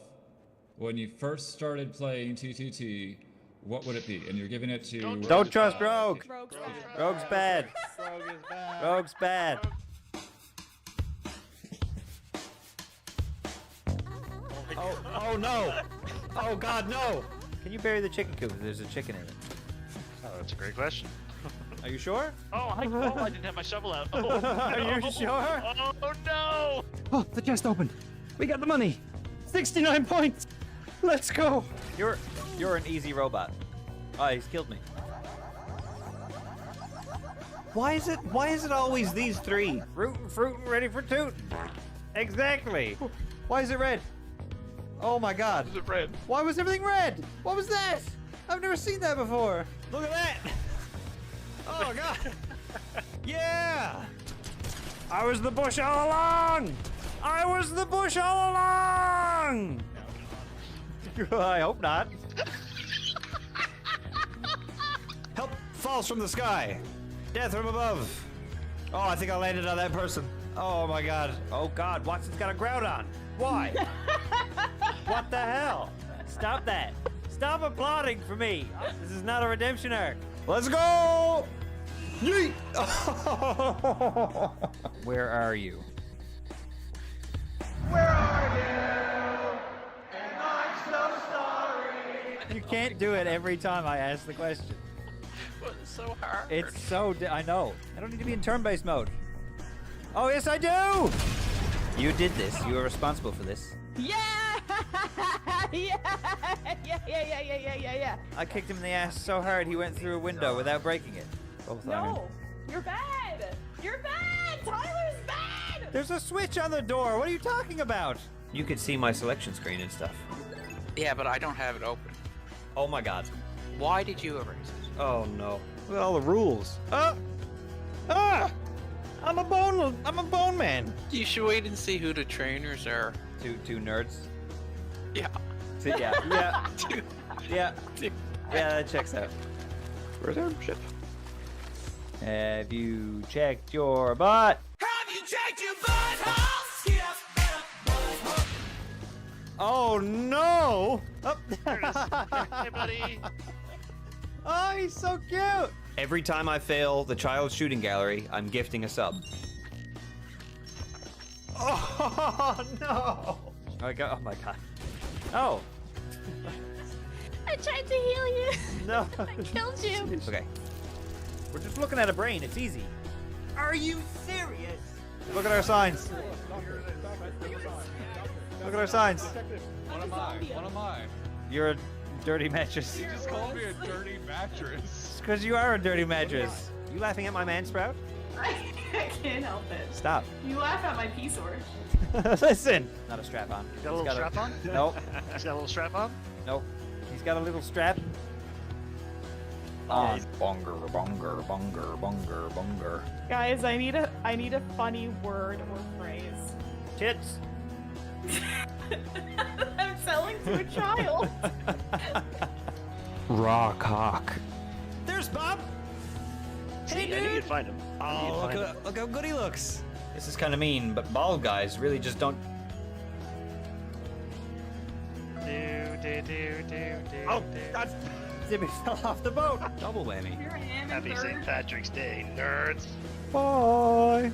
when you first started playing TTT, what would it be? And you're giving it to... Don't trust Rogue. Rogue's bad. Rogue is bad. Rogue's bad. Oh no. Oh God, no. Can you bury the chicken coop? There's a chicken in it. Oh, that's a great question. Are you sure? I didn't have my shovel out. Oh, Are you sure? Oh no! Oh, the chest opened. We got the money. 69 points. Let's go. You're an easy robot. Oh, he's killed me. Why is it always these three? Rootin', fruitin', ready for toot. Exactly. Why is it red? Oh my God. Is it red? Why was everything red? What was that? I've never seen that before. Look at that. Oh God. Yeah. I was the bush all along. I was the bush all along. I hope not. Help falls from the sky. Death from above. Oh, I think I landed on that person. Oh my God. Oh God, Watson's got a groudon. Why? What the hell? Stop that. Stop applauding for me. This is not a redemption arc. Let's go! Yeet! Where are you? Where are you? And I'm so sorry. You can't do it every time I ask the question. What is so hard? It's so... I know. I don't need to be in turn-based mode. Oh, yes, I do! You did this. You were responsible for this. Yeah! Yeah. I kicked him in the ass so hard he went through a window without breaking it. Both iron. No, you're bad. You're bad. Tyler's bad. There's a switch on the door. What are you talking about? You could see my selection screen and stuff. Yeah, but I don't have it open. Oh my God. Why did you erase it? Oh no. Look at all the rules. I'm a bone man. You should wait and see who the trainers are. Two nerds. Yeah. Yeah. Yeah, that checks out. Redemption. Have you checked your butt? Have you checked your butthole? Skip, butthole. Oh no! Oh. There it is. Hey, buddy. Oh, he's so cute! Every time I fail the child shooting gallery, I'm gifting a sub. Oh no! Oh my God. Oh. I tried to heal you. No. I killed you. Okay. We're just looking at a brain. It's easy. Are you serious? Look at our signs. Look at our signs. What am I? You're a dirty mattress. You just called me a dirty mattress. It's because you are a dirty mattress. You laughing at my man sprout? I can't help it. Stop. You laugh at my pea sword. Listen. Not a strap on. Got a little strap on? Nope. He's got a little strap on? Nope. He's got a little strap. On. Bonger, bonger, bonger, bonger, bonger. Guys, I need a funny word or phrase. Tits. I'm selling to a child. Raw cock. There's Bob. Hey, dude! I knew you'd find him. Oh, look how good he looks. This is kind of mean, but bald guys really just don't. Oh, God. Jimmy fell off the boat. Double whammy. Here I am in Happy third. St. Patrick's Day, nerds. Bye.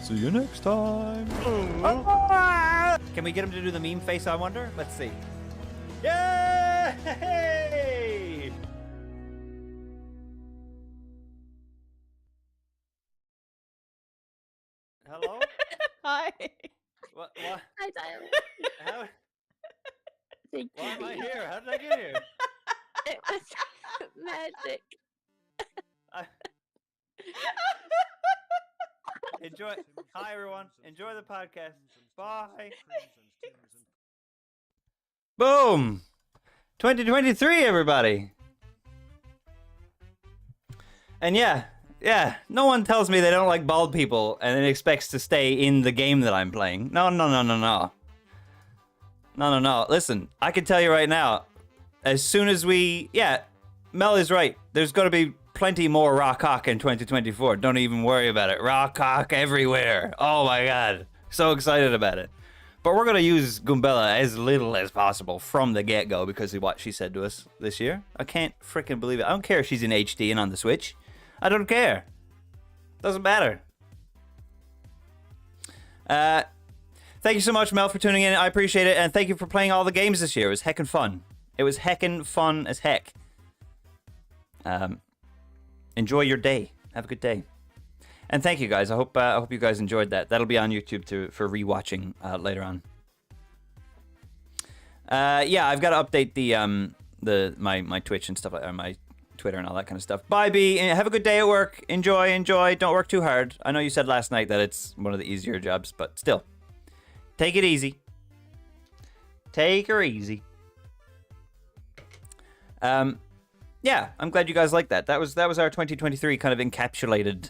See you next time. Can we get him to do the meme face, I wonder? Let's see. Yay! Hello? Hi. What? Hi, Tyler. How? Thank Why am I you. here? How did I get here? It was magic. Enjoy. Hi, everyone. Enjoy the podcast. Bye. Boom. 2023, everybody. And yeah, no one tells me they don't like bald people and then expects to stay in the game that I'm playing. No. Listen, I can tell you right now, as soon as Mel is right. There's going to be plenty more raw cock in 2024. Don't even worry about it. Raw cock everywhere. Oh my God. So excited about it. But we're going to use Goombella as little as possible from the get-go because of what she said to us this year. I can't freaking believe it. I don't care if she's in HD and on the Switch. I don't care. Doesn't matter. Thank you so much, Mel, for tuning in. I appreciate it. And thank you for playing all the games this year. It was heckin' fun. It was heckin' fun as heck. Enjoy your day. Have a good day. And thank you guys. I hope you guys enjoyed that. That'll be on YouTube for rewatching later on. Yeah, I've got to update my Twitch and stuff like that, my Twitter and all that kind of stuff. Bye, B. Have a good day at work. Enjoy. Don't work too hard. I know you said last night that it's one of the easier jobs, but still, take it easy. Take her easy. Yeah, I'm glad you guys liked that. That was our 2023 kind of encapsulated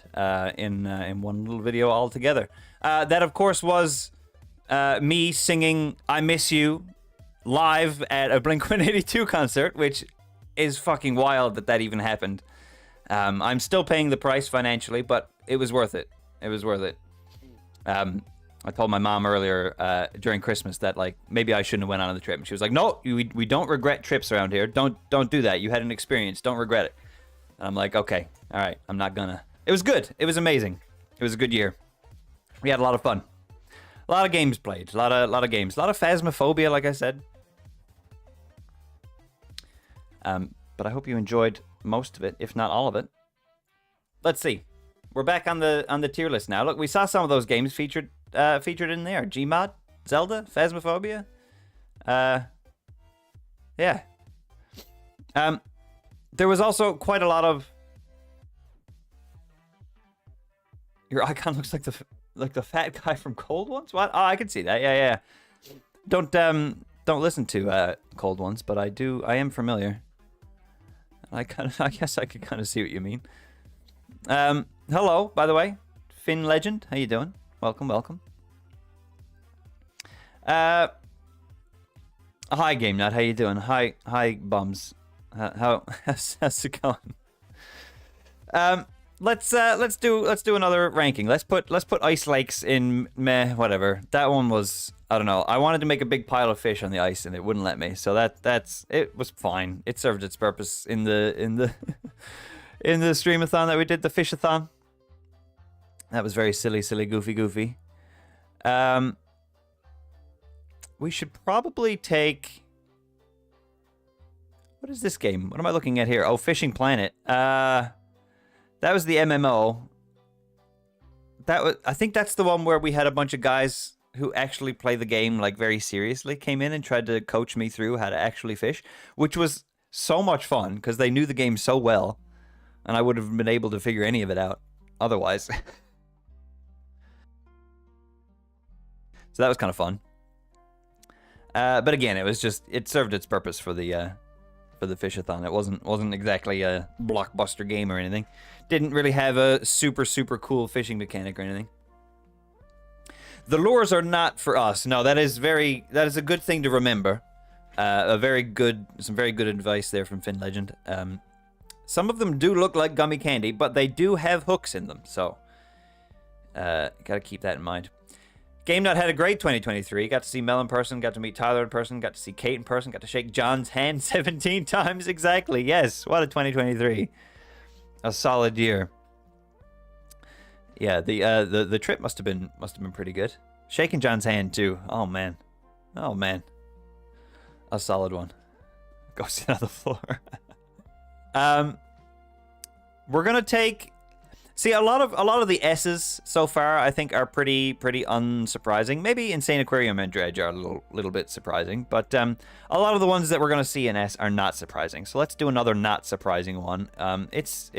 in one little video all together. That of course was me singing "I Miss You" live at a Blink-182 concert, which is fucking wild that even happened. I'm still paying the price financially, but it was worth it. It was worth it. I told my mom earlier during Christmas that like maybe I shouldn't have went on the trip, and she was like, "No, we don't regret trips around here. Don't do that. You had an experience. Don't regret it." And I'm like, "Okay, all right. I'm not gonna." It was good. It was amazing. It was a good year. We had a lot of fun. A lot of games played. A lot of games. A lot of Phasmophobia, like I said. But I hope you enjoyed most of it, if not all of it. Let's see. We're back on the tier list now. Look, we saw some of those games featured in there. Gmod, Zelda, Phasmophobia. Yeah. There was also quite a lot of. Your icon looks like the fat guy from Cold Ones. What? Oh, I can see that. Yeah. Don't listen to Cold Ones, but I am familiar. I guess I could kind of see what you mean. Hello, by the way, Finn Legend. How you doing? Welcome. Hi, Game Nut. How you doing? Hi, bums. How's it going? Let's do another ranking. Let's put Ice Lakes in meh, whatever. That one was, I don't know. I wanted to make a big pile of fish on the ice and it wouldn't let me. So it was fine. It served its purpose in the in the streamathon that we did, the fishathon. That was very silly, goofy. We should probably take. What is this game? What am I looking at here? Oh, Fishing Planet. That was the MMO. I think that's the one where we had a bunch of guys who actually play the game like very seriously came in and tried to coach me through how to actually fish, which was so much fun because they knew the game so well, and I would have been able to figure any of it out. otherwise. So that was kind of fun. But again, it served its purpose for the Fishathon. It wasn't exactly a blockbuster game or anything. Didn't really have a super cool fishing mechanic or anything. The lures are not for us. No, that is a good thing to remember. Some very good advice there from Finn Legend. Some of them do look like gummy candy, but they do have hooks in them, so gotta keep that in mind. Game Nut had a great 2023. Got to see Mel in person, got to meet Tyler in person, got to see Kate in person, got to shake John's hand 17 times exactly. Yes, what a 2023. A solid year. Yeah, the trip must have been pretty good. Shaking John's hand too. Oh man. A solid one. Go sit on the floor. We're gonna take. See, a lot of the S's so far, I think, are pretty unsurprising. Maybe Insane Aquarium and Dredge are a little bit surprising, but a lot of the ones that we're gonna see in S are not surprising. So let's do another not surprising one. It's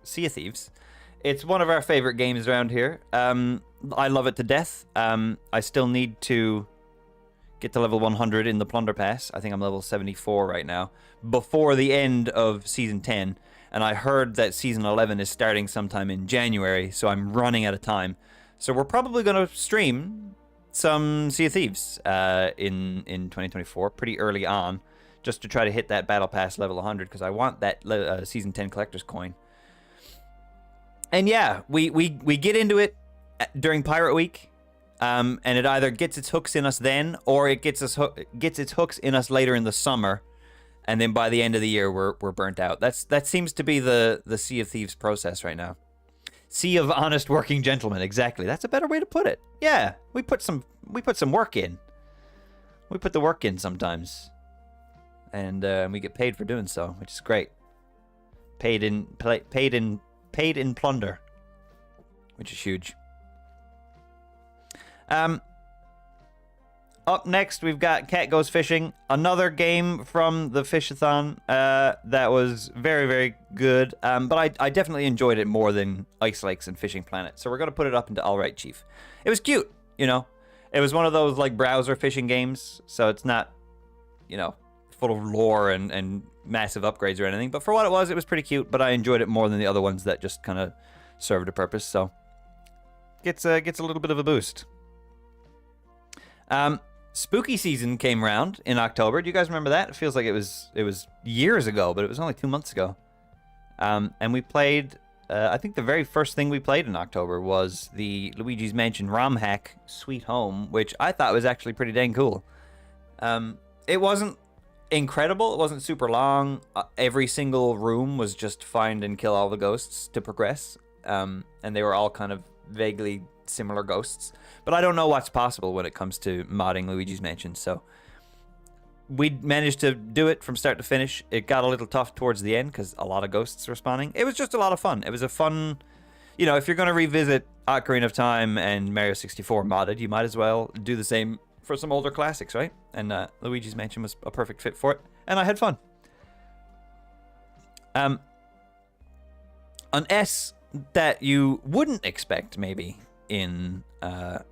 Sea of Thieves. It's one of our favorite games around here. I love it to death. I still need to get to level 100 in the Plunder Pass. I think I'm level 74 right now, before the end of Season 10. And I heard that Season 11 is starting sometime in January, so I'm running out of time. So we're probably going to stream some Sea of Thieves in 2024, pretty early on, just to try to hit that Battle Pass level 100, because I want that Season 10 Collector's Coin. And yeah, we get into it during Pirate Week, and it either gets its hooks in us then, or it gets its hooks in us later in the summer. And then by the end of the year, we're burnt out. That seems to be the Sea of Thieves process right now. Sea of honest working gentlemen, exactly. That's a better way to put it. Yeah, we put some work in. We put the work in sometimes, and we get paid for doing so, which is great. Paid in plunder, which is huge. Up next, we've got Cat Goes Fishing, another game from the Fishathon that was very, very good. But I definitely enjoyed it more than Ice Lakes and Fishing Planet. So we're going to put it up into All Right Chief. It was cute, you know. It was one of those like browser fishing games, so it's not, you know, full of lore and massive upgrades or anything. But for what it was pretty cute. But I enjoyed it more than the other ones that just kind of served a purpose. So gets a little bit of a boost. Spooky season came around in October. Do you guys remember that? It feels like it was years ago, but it was only 2 months ago. And we played, I think the very first thing we played in October was the Luigi's Mansion ROM hack Sweet Home, which I thought was actually pretty dang cool. It wasn't incredible. It wasn't super long. Every single room was just find and kill all the ghosts to progress. And they were all kind of vaguely similar ghosts. But I don't know what's possible when it comes to modding Luigi's Mansion, so we managed to do it from start to finish. It got a little tough towards the end because a lot of ghosts were spawning. It was just a lot of fun. It was a fun, you know, if you're going to revisit Ocarina of Time and Mario 64 modded, you might as well do the same for some older classics, right? And Luigi's Mansion was a perfect fit for it, and I had fun. An S that you wouldn't expect maybe in our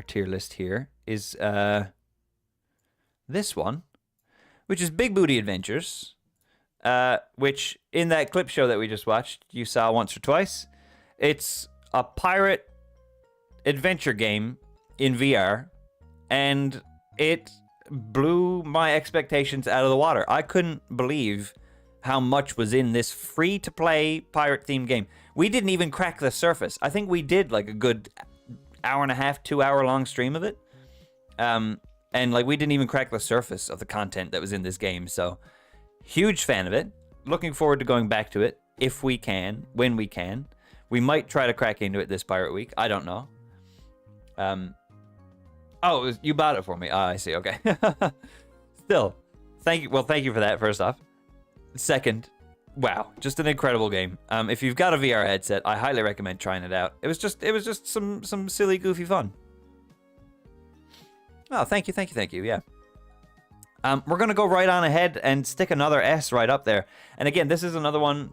tier list here is this one, which is Big Booty Adventures, which in that clip show that we just watched you saw once or twice. It's a pirate adventure game in VR, and it blew my expectations out of the water. I couldn't believe how much was in this free-to-play pirate-themed game. We didn't even crack the surface. I think we did like a good hour and a half, 2 hour long stream of it. And like we didn't even crack the surface of the content that was in this game. So huge fan of it. Looking forward to going back to it if we can, when we can. We might try to crack into it this Pirate Week. I don't know. Oh, you bought it for me. I see. Okay. Still, thank you. Well, thank you for that, first off. Second, wow, just an incredible game. If you've got a VR headset, I highly recommend trying it out. It was just some silly, goofy fun. Oh, thank you. Yeah. We're gonna go right on ahead and stick another S right up there. And again, this is another one.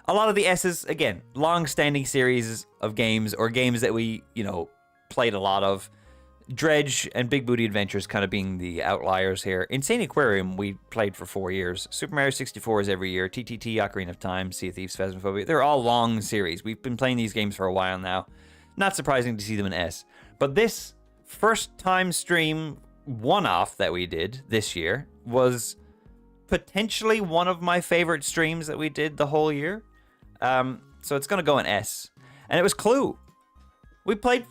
A lot of the S's, again, long-standing series of games or games that we, played a lot of. Dredge and Big Booty Adventures kind of being the outliers here. Insane Aquarium we played for 4 years. Super Mario 64 is every year. TTT, Ocarina of Time, Sea of Thieves, Phasmophobia. They're all long series. We've been playing these games for a while now. Not surprising to see them in S. But this first time stream one-off that we did this year was potentially one of my favorite streams that we did the whole year. So it's going to go in S. And it was Clue. We played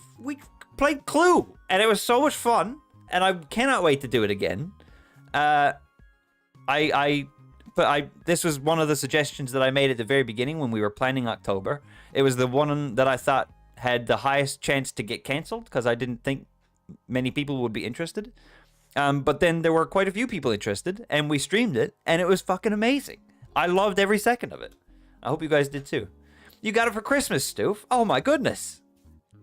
Clue, and it was so much fun, and I cannot wait to do it again. This was one of the suggestions that I made at the very beginning when we were planning October. It was the one that I thought had the highest chance to get cancelled because I didn't think many people would be interested. But then there were quite a few people interested, and we streamed it, and it was fucking amazing. I loved every second of it. I hope you guys did too. You got it for Christmas, Stoof. Oh my goodness.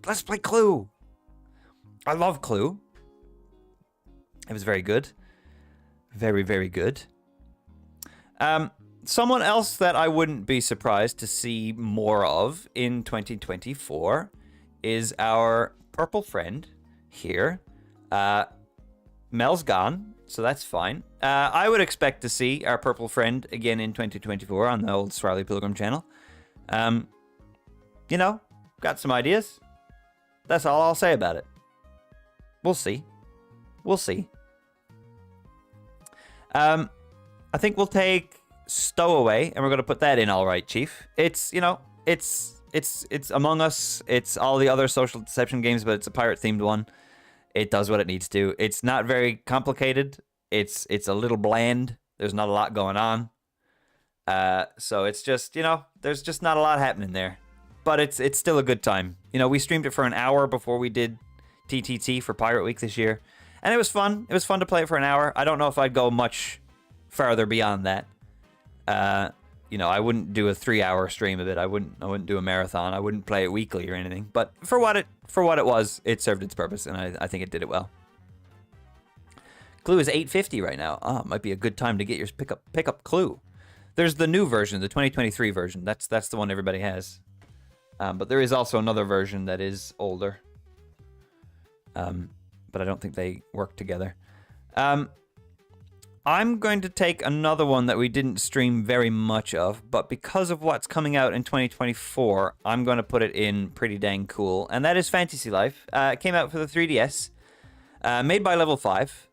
Let's play Clue. I love Clue. It was very good. Very, very good. Someone else that I wouldn't be surprised to see more of in 2024 is our purple friend here. Mel's gone, so that's fine. I would expect to see our purple friend again in 2024 on the old Swirly Pilgrim channel. Got some ideas. That's all I'll say about it. We'll see. We'll see. I think we'll take Stowaway, and we're going to put that in all right, Chief. It's Among Us. It's all the other social deception games, but it's a pirate-themed one. It does what it needs to. It's not very complicated. It's a little bland. There's not a lot going on. So it's just, there's just not a lot happening there. But it's still a good time. We streamed it for an hour before we did TTT for Pirate Week this year. And it was fun. It was fun to play it for an hour. I don't know if I'd go much farther beyond that. I wouldn't do a 3-hour stream of it. I wouldn't do a marathon. I wouldn't play it weekly or anything. But for what it was, it served its purpose, and I think it did it well. Clue is $8.50 right now. Oh, it might be a good time to get your pick up Clue. There's the new version, the 2023 version. That's the one everybody has. But there is also another version that is older. But I don't think they work together. I'm going to take another one that we didn't stream very much of, but because of what's coming out in 2024, I'm going to put it in pretty dang cool, and that is Fantasy Life. It came out for the 3DS, made by Level 5.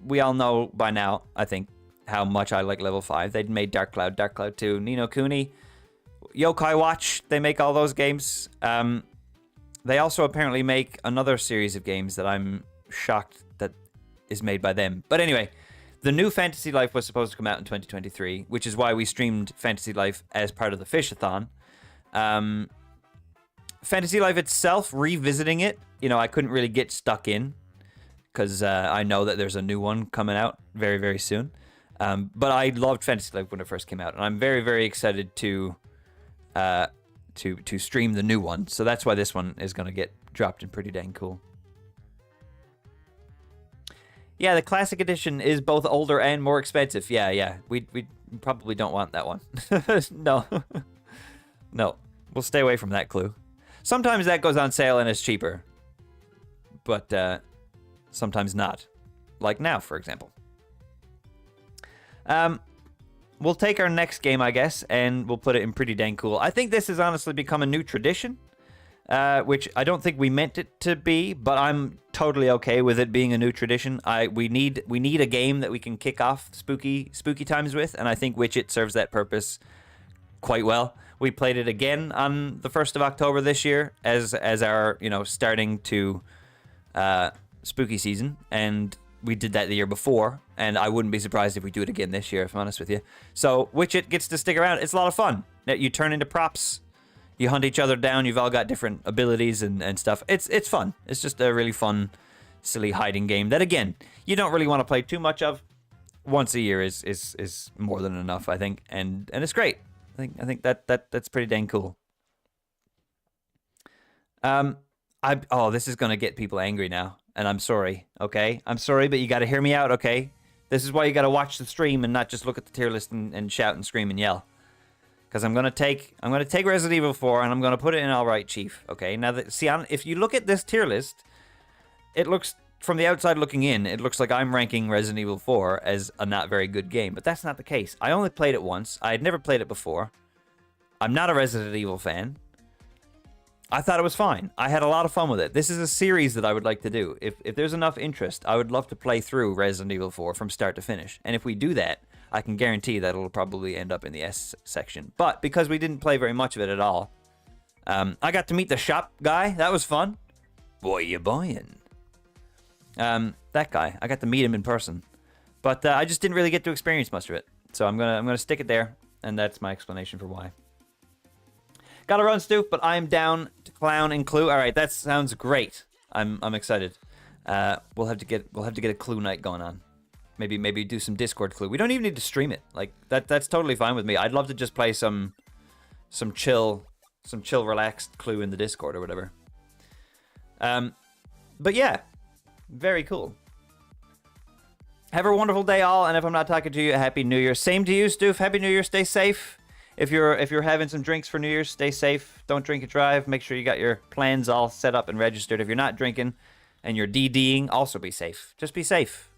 We all know by now, I think, how much I like Level 5. They'd made Dark Cloud 2, Ni no Kuni, Yokai Watch. They make all those games. They also apparently make another series of games that I'm shocked that is made by them. But anyway, the new Fantasy Life was supposed to come out in 2023, which is why we streamed Fantasy Life as part of the Fishathon. Fantasy Life itself, revisiting it, I couldn't really get stuck in because I know that there's a new one coming out very, very soon. But I loved Fantasy Life when it first came out, and I'm very, very excited to stream the new one. So that's why this one is going to get dropped in pretty dang cool. Yeah, the classic edition is both older and more expensive. Yeah. We probably don't want that one. No. No. We'll stay away from that Clue. Sometimes that goes on sale and is cheaper. But sometimes not. Like now, for example. We'll take our next game, I guess, and we'll put it in pretty dang cool. I think this has honestly become a new tradition. Which I don't think we meant it to be, but I'm totally okay with it being a new tradition. We need a game that we can kick off spooky times with, and I think Witchit serves that purpose quite well. We played it again on the 1st of October this year as our starting to spooky season, and we did that the year before, and I wouldn't be surprised if we do it again this year, if I'm honest with you. So Witchit gets to stick around. It's a lot of fun. You turn into props. You hunt each other down. You've all got different abilities and stuff. It's fun. It's just a really fun, silly hiding game that, again, you don't really want to play too much of. Once a year is more than enough, I think, and it's great. I think that's pretty dang cool. This is gonna get people angry now, and I'm sorry. Okay, I'm sorry, but you got to hear me out. Okay, this is why you got to watch the stream and not just look at the tier list and shout and scream and yell. because I'm gonna take Resident Evil 4 and I'm gonna put it in All Right Chief. Okay, now if you look at this tier list, it looks from the outside looking in, it looks like I'm ranking Resident Evil 4 as a not very good game, but that's not the case. I only played it once. I had never played it before. I'm not a Resident Evil fan. I thought it was fine. I had a lot of fun with it. This is a series that I would like to do. If there's enough interest, I would love to play through Resident Evil 4 from start to finish. And if we do that, I can guarantee that it'll probably end up in the S section. But because we didn't play very much of it at all, I got to meet the shop guy. That was fun. Boy, you buying? That guy. I got to meet him in person. But I just didn't really get to experience much of it. So I'm gonna stick it there, and that's my explanation for why. Gotta run, Stu, but I'm down to clown and clue. All right, that sounds great. I'm excited. We'll have to get a clue night going on. Maybe do some Discord clue. We don't even need to stream it. Like that's totally fine with me. I'd love to just play some chill, relaxed clue in the Discord or whatever. But yeah, very cool. Have a wonderful day, all. And if I'm not talking to you, Happy New Year. Same to you, Stoof. Happy New Year. Stay safe. If you're having some drinks for New Year's, stay safe. Don't drink and drive. Make sure you got your plans all set up and registered. If you're not drinking and you're DDing, also be safe. Just be safe.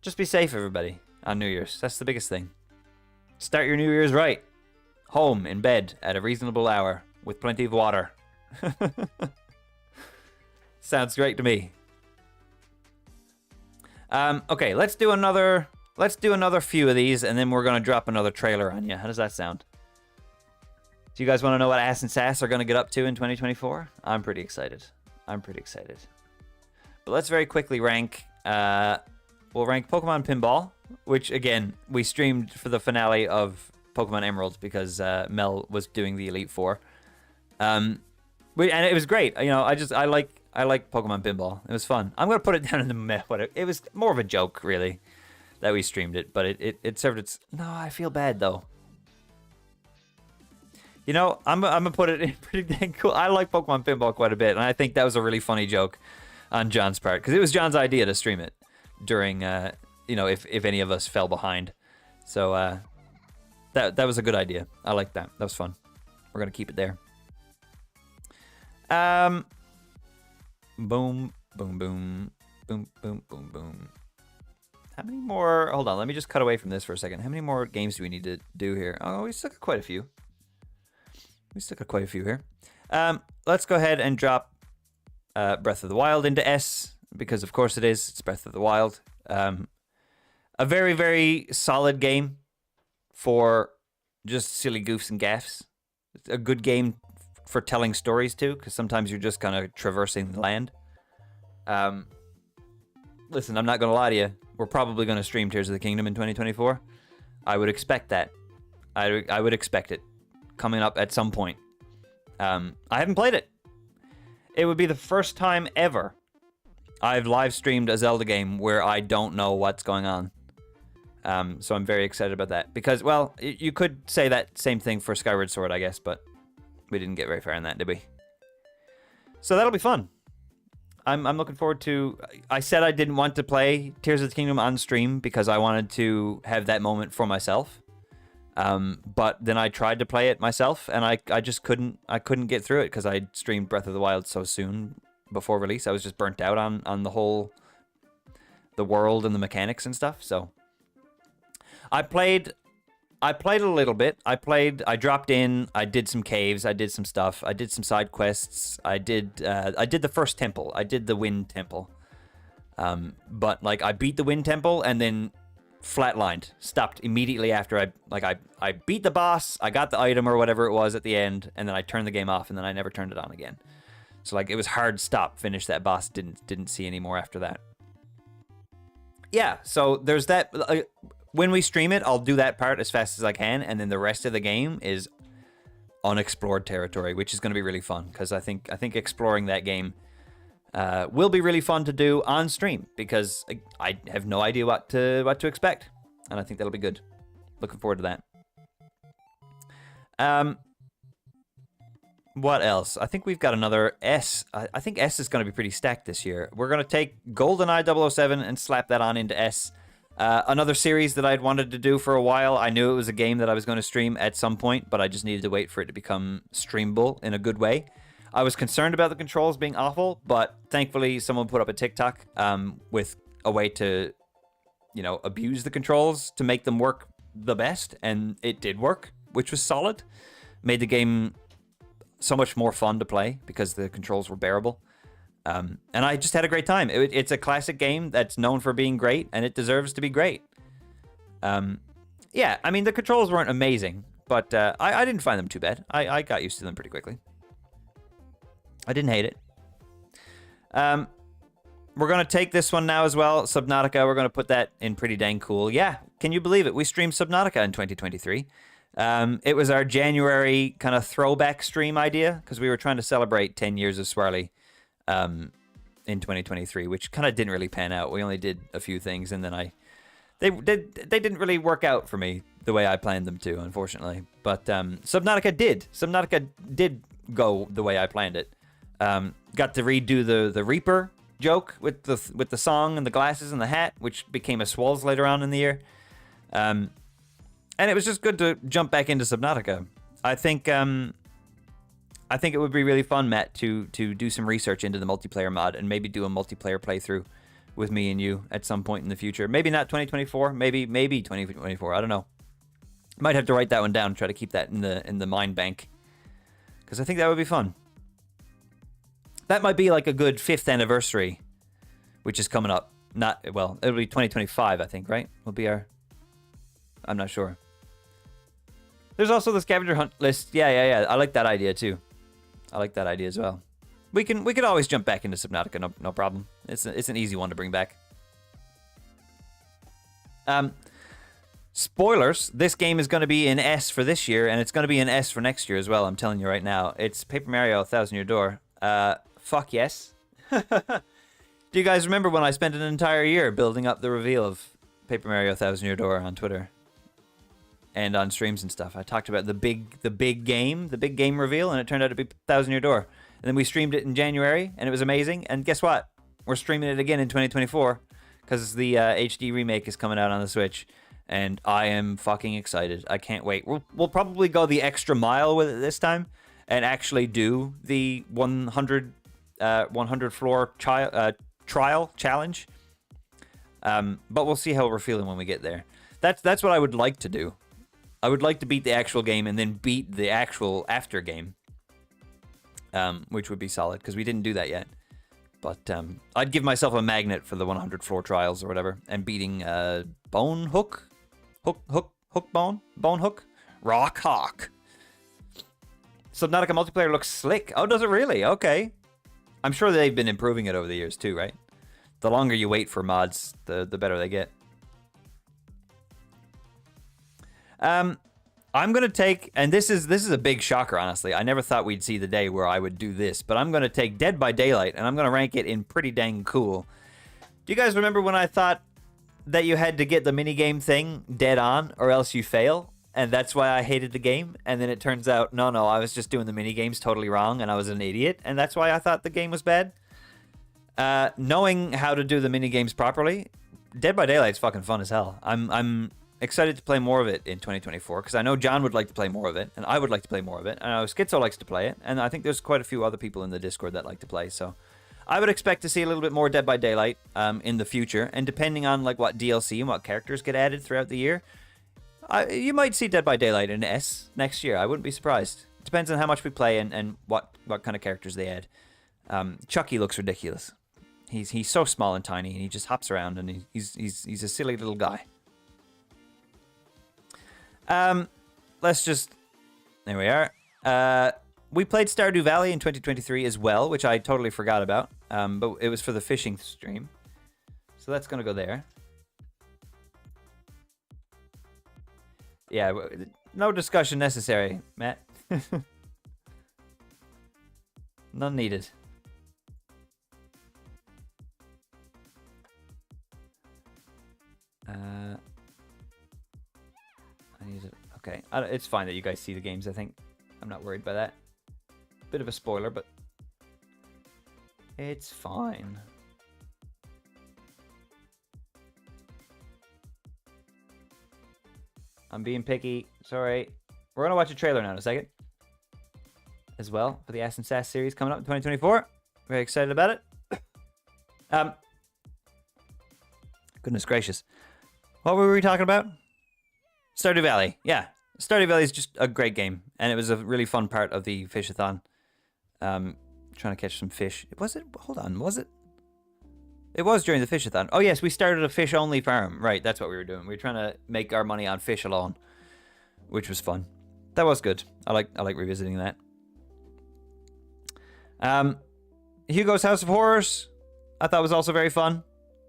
Just be safe, everybody, on New Year's. That's the biggest thing. Start your New Year's right. Home, in bed, at a reasonable hour, with plenty of water. Sounds great to me. Okay, let's do another few of these, and then we're gonna drop another trailer on you. How does that sound? Do you guys want to know what Ass and Sass are gonna get up to in 2024? I'm pretty excited. But let's very quickly rank. We'll rank Pokemon Pinball, which again we streamed for the finale of Pokemon Emerald because Mel was doing the Elite Four. And it was great. You know, I like Pokemon Pinball. It was fun. I'm gonna put it down in the meh. It was more of a joke, really, that we streamed it, but it served its. No, I feel bad though. You know, I'm gonna put it in pretty dang cool. I like Pokemon Pinball quite a bit, and I think that was a really funny joke on John's part because it was John's idea to stream it during, you know, if any of us fell behind. So that was a good idea. I like that. That was fun. We're gonna keep it there. Boom, boom, boom, boom, boom, boom, boom. How many more? Hold on, let me just cut away from this for a second. How many more games do we need to do here? Oh, we still got quite a few. Here. Let's go ahead and drop Breath of the Wild into S, because of course it is. It's Breath of the Wild. A very, very solid game for just silly goofs and gaffs. It's a good game for telling stories too, because sometimes you're just kind of traversing the land. Listen, I'm not going to lie to you. We're probably going to stream Tears of the Kingdom in 2024. I would expect that. I would expect it coming up at some point. I haven't played it. It would be the first time ever I've live streamed a Zelda game where I don't know what's going on. So I'm very excited about that. Because, well, you could say that same thing for Skyward Sword, I guess, but we didn't get very far in that, did we? So that'll be fun. I'm looking forward to... I said I didn't want to play Tears of the Kingdom on stream because I wanted to have that moment for myself. But then I tried to play it myself, and I just couldn't get through it because I streamed Breath of the Wild so soon before release. I was just burnt out on the world and the mechanics and stuff. So I played a little bit. I dropped in, I did some caves, I did some stuff, I did some side quests, I did the first temple, I did the Wind Temple. But like I beat the Wind Temple and then flatlined, stopped immediately after I beat the boss, I got the item or whatever it was at the end, and then I turned the game off and then I never turned it on again. So like it was hard stop, finish that boss, didn't see any more after that. Yeah, so there's that. When we stream it, I'll do that part as fast as I can, and then the rest of the game is unexplored territory, which is going to be really fun because I think exploring that game will be really fun to do on stream because I have no idea what to expect, and I think that'll be good. Looking forward to that. What else? I think we've got another S. I think S is going to be pretty stacked this year. We're going to take GoldenEye 007 and slap that on into S. Another series that I'd wanted to do for a while. I knew it was a game that I was going to stream at some point, but I just needed to wait for it to become streamable in a good way. I was concerned about the controls being awful, but thankfully someone put up a TikTok with a way to, you know, abuse the controls to make them work the best, and it did work, which was solid. Made the game so much more fun to play because the controls were bearable. And I just had a great time. It's a classic game that's known for being great, and it deserves to be great. Yeah, I mean, the controls weren't amazing, but I didn't find them too bad. I got used to them pretty quickly. I didn't hate it. We're going to take this one now as well. Subnautica, we're going to put that in pretty dang cool. Yeah, can you believe it? We streamed Subnautica in 2023. It was our January kind of throwback stream idea, because we were trying to celebrate 10 years of Swirly in 2023, which kind of didn't really pan out. We only did a few things, and then they didn't really work out for me the way I planned them to, unfortunately. But Subnautica did. Subnautica did go the way I planned it. Got to redo the Reaper joke with the song and the glasses and the hat, which became a Swalls later on in the year. And it was just good to jump back into Subnautica. I think it would be really fun, Matt, to do some research into the multiplayer mod and maybe do a multiplayer playthrough with me and you at some point in the future. Maybe not 2024, maybe 2024. I don't know. Might have to write that one down, try to keep that in the mind bank, because I think that would be fun. That might be like a good 5th anniversary, which is coming up. Well, it'll be 2025, I think, right? Will be our... I'm not sure. There's also the scavenger hunt list. Yeah. I like that idea too. I like that idea as well. We could always jump back into Subnautica, no problem. It's an easy one to bring back. Spoilers, this game is going to be in S for this year, and it's going to be in S for next year as well, I'm telling you right now. It's Paper Mario 1000 Year Door. Fuck yes. Do you guys remember when I spent an entire year building up the reveal of Paper Mario 1000 Year Door on Twitter? And on streams and stuff. I talked about the big game reveal, and it turned out to be 1000 Year Door. And then we streamed it in January, and it was amazing. And guess what? We're streaming it again in 2024, because the HD remake is coming out on the Switch, and I am fucking excited. I can't wait. We'll probably go the extra mile with it this time, and actually do the 100 floor trial challenge. But we'll see how we're feeling when we get there. That's what I would like to do. I would like to beat the actual game and then beat the actual after game, which would be solid, because we didn't do that yet. But I'd give myself a magnet for the 100 floor trials or whatever, and beating Bone Hook, Bone Hook, Rock Hawk. Subnautica multiplayer looks slick. Oh, does it really? Okay. I'm sure they've been improving it over the years too, right? The longer you wait for mods, the better they get. I'm gonna take, and this is a big shocker, honestly. I never thought we'd see the day where I would do this, but I'm gonna take Dead by Daylight, and I'm gonna rank it in pretty dang cool. Do you guys remember when I thought that you had to get the minigame thing dead on, or else you fail? And that's why I hated the game, and then it turns out, no, I was just doing the minigames totally wrong, and I was an idiot, and that's why I thought the game was bad? Knowing how to do the minigames properly, Dead by Daylight's fucking fun as hell. I'm excited to play more of it in 2024, because I know John would like to play more of it, and I would like to play more of it, and I know Schizo likes to play it, and I think there's quite a few other people in the Discord that like to play, so I would expect to see a little bit more Dead by Daylight in the future, and depending on like what DLC and what characters get added throughout the year, you might see Dead by Daylight in S next year. I wouldn't be surprised. It depends on how much we play and what kind of characters they add. Chucky looks ridiculous. He's so small and tiny, and he just hops around, and he's a silly little guy. Let's just... There we are. We played Stardew Valley in 2023 as well, which I totally forgot about. But it was for the fishing stream. So that's going to go there. Yeah, no discussion necessary, Matt. None needed. I need it. Okay, it's fine that you guys see the games, I think. I'm not worried by that. Bit of a spoiler, but it's fine. I'm being picky. Sorry. We're gonna watch a trailer now in a second. As well for the Ass and Sass series coming up in 2024. Very excited about it. Goodness gracious. What were we talking about? Stardew Valley. Yeah. Stardew Valley is just a great game. And it was a really fun part of the Fishathon. Trying to catch some fish. Was it? Hold on. Was it? It was during the Fishathon. Oh, yes. We started a fish-only farm. Right. That's what we were doing. We were trying to make our money on fish alone. Which was fun. That was good. I like revisiting that. Hugo's House of Horrors, I thought was also very fun.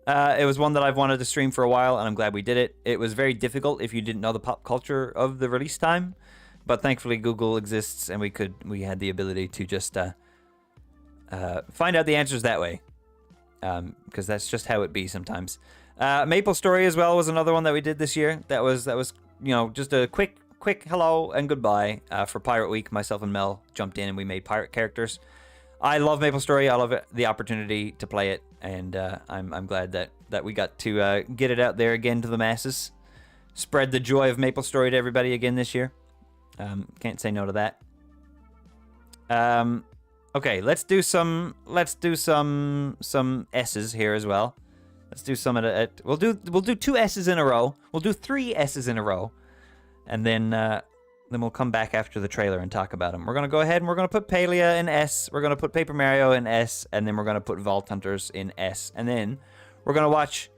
It was one that I've wanted to stream for a while, and I'm glad we did it. It was very difficult if you didn't know the pop culture of the release time, but thankfully Google exists, and we had the ability to just find out the answers that way, because that's just how it be sometimes. Maple Story as well was another one that we did this year. That was just a quick hello and goodbye for Pirate Week. Myself and Mel jumped in and we made pirate characters. I love Maple Story. I love the opportunity to play it, and I'm glad that we got to get it out there again to the masses. Spread the joy of Maple Story to everybody again this year. Can't say no to that. Okay, let's do some S's here as well. Let's do some at we'll do 2 S's in a row. We'll do 3 S's in a row, and then we'll come back after the trailer and talk about them. We're gonna go ahead and we're gonna put Palia in S. We're gonna put Paper Mario in S, and then we're gonna put Vault Hunters in S, and then we're gonna watch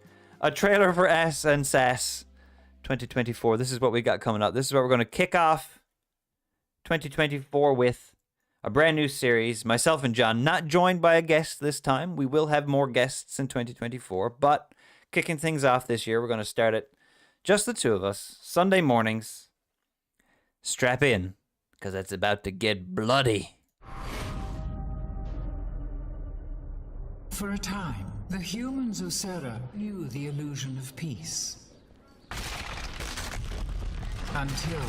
a trailer for S and Sass 2024. This is what we got coming up. This is what we're gonna kick off 2024 with. A brand new series. Myself and John, not joined by a guest this time. We will have more guests in 2024, but kicking things off this year, we're going to start it just the 2 of us, Sunday mornings. Strap in, because it's about to get bloody. For a time, the humans of Serra knew the illusion of peace. Until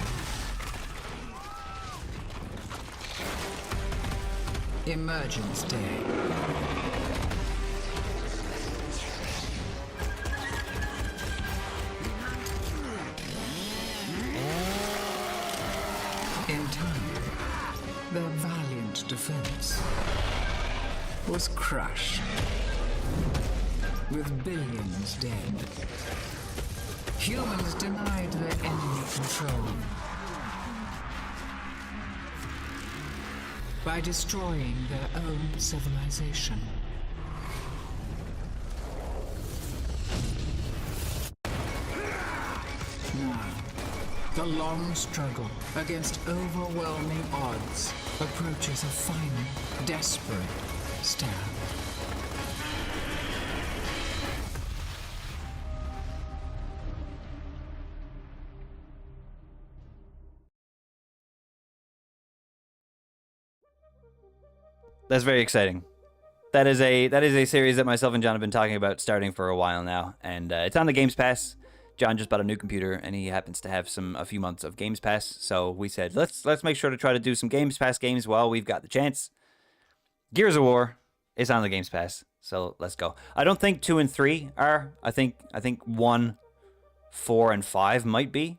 Emergence Day. In time, their valiant defense was crushed, with billions dead. Humans denied their enemy control by destroying their own civilization. Now, the long struggle against overwhelming odds approaches a final, desperate stand. That's very exciting. That is a series that myself and John have been talking about starting for a while now, and it's on the Games Pass. John just bought a new computer, and he happens to have a few months of Games Pass, so we said let's make sure to try to do some Games Pass games while we've got the chance. Gears of War is on the Games Pass, so let's go. I don't think 2 and 3 are. I think 1, 4, and 5 might be.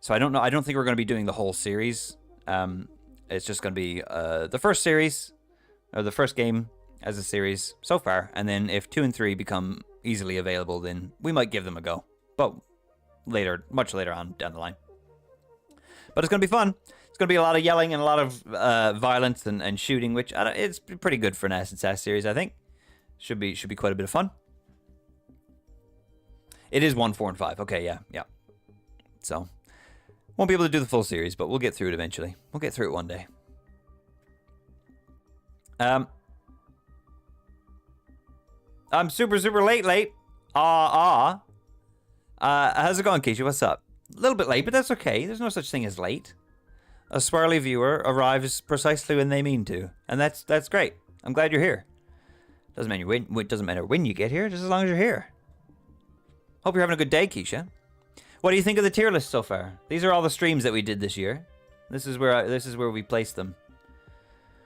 So I don't know. I don't think we're going to be doing the whole series. It's just going to be the first series. Or the first game as a series so far, and then if 2 and 3 become easily available, then we might give them a go. But later, much later on down the line. But it's going to be fun. It's going to be a lot of yelling and a lot of violence and shooting, which it's pretty good for an Ass and Sass series, I think. Should be quite a bit of fun. It is 1, 4, and 5. Okay, yeah. So, won't be able to do the full series, but we'll get through it eventually. We'll get through it one day. I'm super late. How's it going, Keisha? What's up? A little bit late, but that's okay. There's no such thing as late. A swirly viewer arrives precisely when they mean to, and that's great. I'm glad you're here. Doesn't matter when you get here, just as long as you're here. Hope you're having a good day, Keisha. What do you think of the tier list so far? These are all the streams that we did this year. This is where we placed them.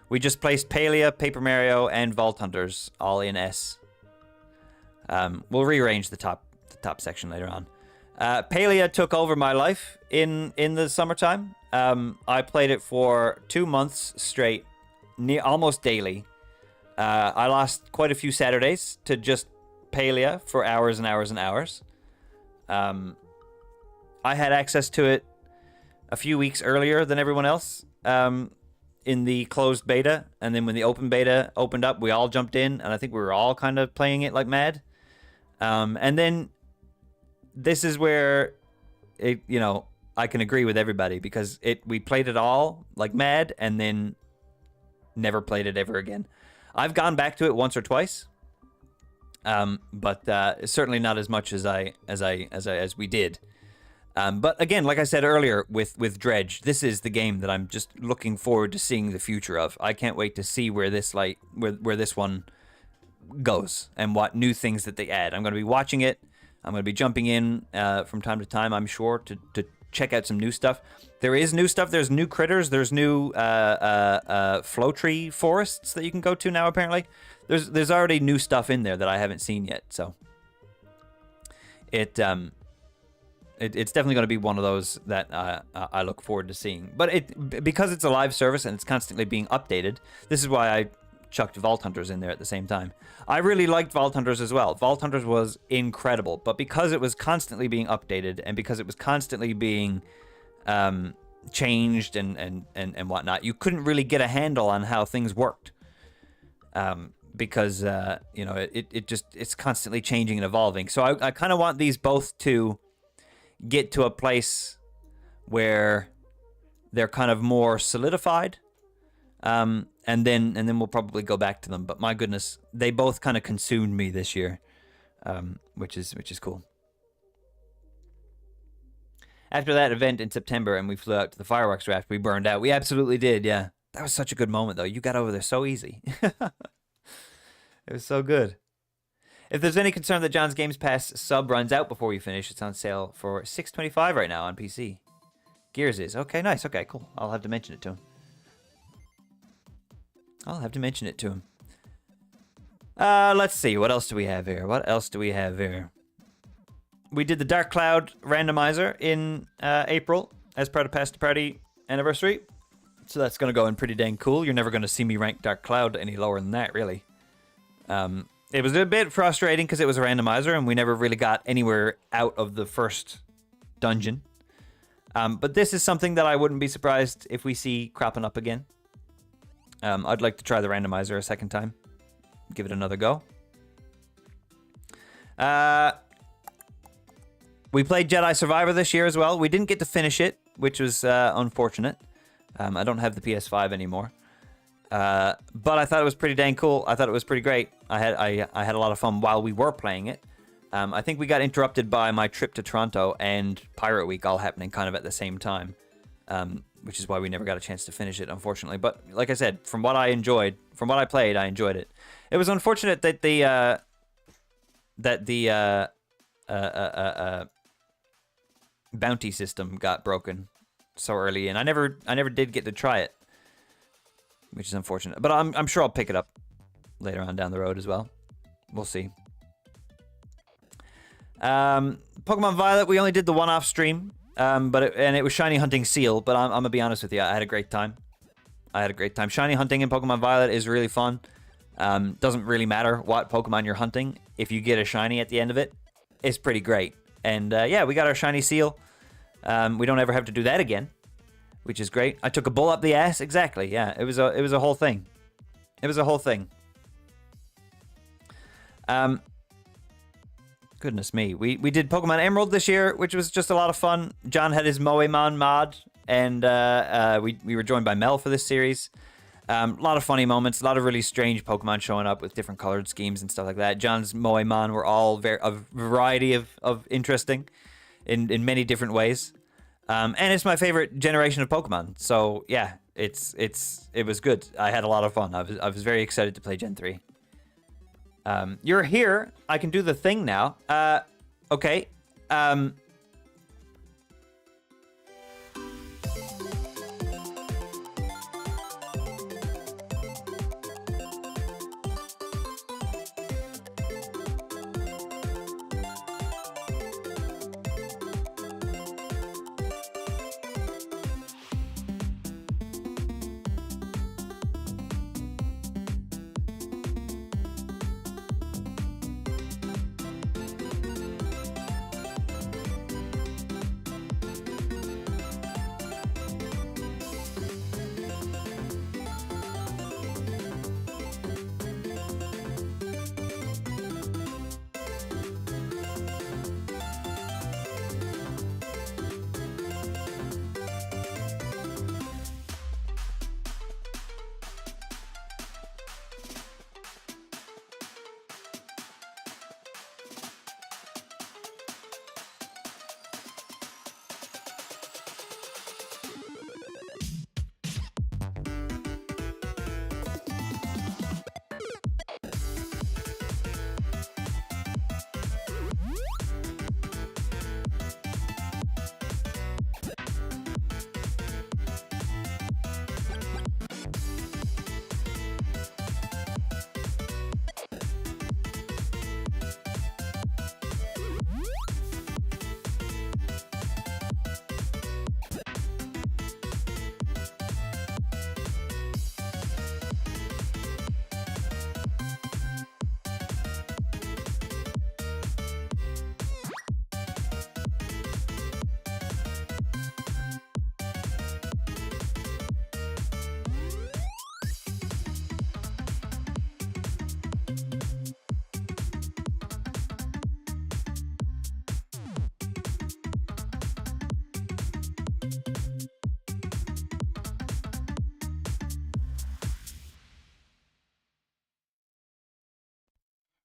We just placed Palia, Paper Mario, and Vault Hunters all in S. We'll rearrange the top section later on. Palia took over my life in the summertime. I played it for 2 months straight, almost daily. I lost quite a few Saturdays to just Palia for hours and hours and hours. I had access to it a few weeks earlier than everyone else in the closed beta, and then when the open beta opened up, we all jumped in, and I think we were all kind of playing it like mad. And then this is where it, I can agree with everybody, because we played it all like mad, and then never played it ever again. I've gone back to it once or twice, but certainly not as much as we did. But again, like I said earlier, with Dredge, this is the game that I'm just looking forward to seeing the future of. I can't wait to see where this where this one goes and what new things that they add. I'm going to be watching it. I'm going to be jumping in from time to time, I'm sure, to check out some new stuff. There is new stuff. There's new critters. There's new flow tree forests that you can go to now, apparently. There's already new stuff in there that I haven't seen yet, so it's definitely going to be one of those that I look forward to seeing. But because it's a live service and it's constantly being updated, this is why I chucked Vault Hunters in there at the same time. I really liked Vault Hunters as well. Vault Hunters was incredible, but because it was constantly being updated and because it was constantly being changed and whatnot, you couldn't really get a handle on how things worked. Because it's constantly changing and evolving. So I kind of want these both to get to a place where they're kind of more solidified, and then we'll probably go back to them. But my goodness, they both kind of consumed me this year, which is cool. After that event in September and we flew out to the fireworks raft, we burned out. We absolutely did, yeah. That was such a good moment, though. You got over there so easy. It was so good. If there's any concern that John's Games Pass sub runs out before we finish, it's on sale for $6.25 right now on PC. Gears is. Okay, nice. Okay, cool. I'll have to mention it to him. Let's see. What else do we have here? We did the Dark Cloud randomizer in April as part of Past Party anniversary. So that's going to go in pretty dang cool. You're never going to see me rank Dark Cloud any lower than that, really. It was a bit frustrating because it was a randomizer and we never really got anywhere out of the first dungeon. But this is something that I wouldn't be surprised if we see cropping up again. I'd like to try the randomizer a second time. Give it another go. We played Jedi Survivor this year as well. We didn't get to finish it, which was unfortunate. I don't have the PS5 anymore. But I thought it was pretty dang cool. I thought it was pretty great. I had a lot of fun while we were playing it. I think we got interrupted by my trip to Toronto and Pirate Week all happening kind of at the same time, which is why we never got a chance to finish it, unfortunately. But like I said, from what I played, I enjoyed it. It was unfortunate that the bounty system got broken so early, and I never did get to try it, which is unfortunate. But I'm sure I'll pick it up later on down the road as well. We'll see. Pokemon Violet, we only did the one-off stream, but it was shiny hunting Seal. But I'm gonna be honest with you, I had a great time. Shiny hunting in Pokemon Violet is really fun. Doesn't really matter what Pokemon you're hunting. If you get a shiny at the end of it, it's pretty great. And yeah, we got our shiny Seal. We don't ever have to do that again, which is great. I took a bull up the ass. Exactly. Yeah, it was a whole thing. Goodness me. We did Pokemon Emerald this year, which was just a lot of fun. John had his Moemon mod, and we were joined by Mel for this series. A lot of funny moments, a lot of really strange Pokemon showing up with different colored schemes and stuff like that. John's Moemon were all a variety of interesting in many different ways. And it's my favorite generation of Pokemon. So yeah, it was good. I had a lot of fun. I was very excited to play Gen 3. You're here. I can do the thing now. Okay.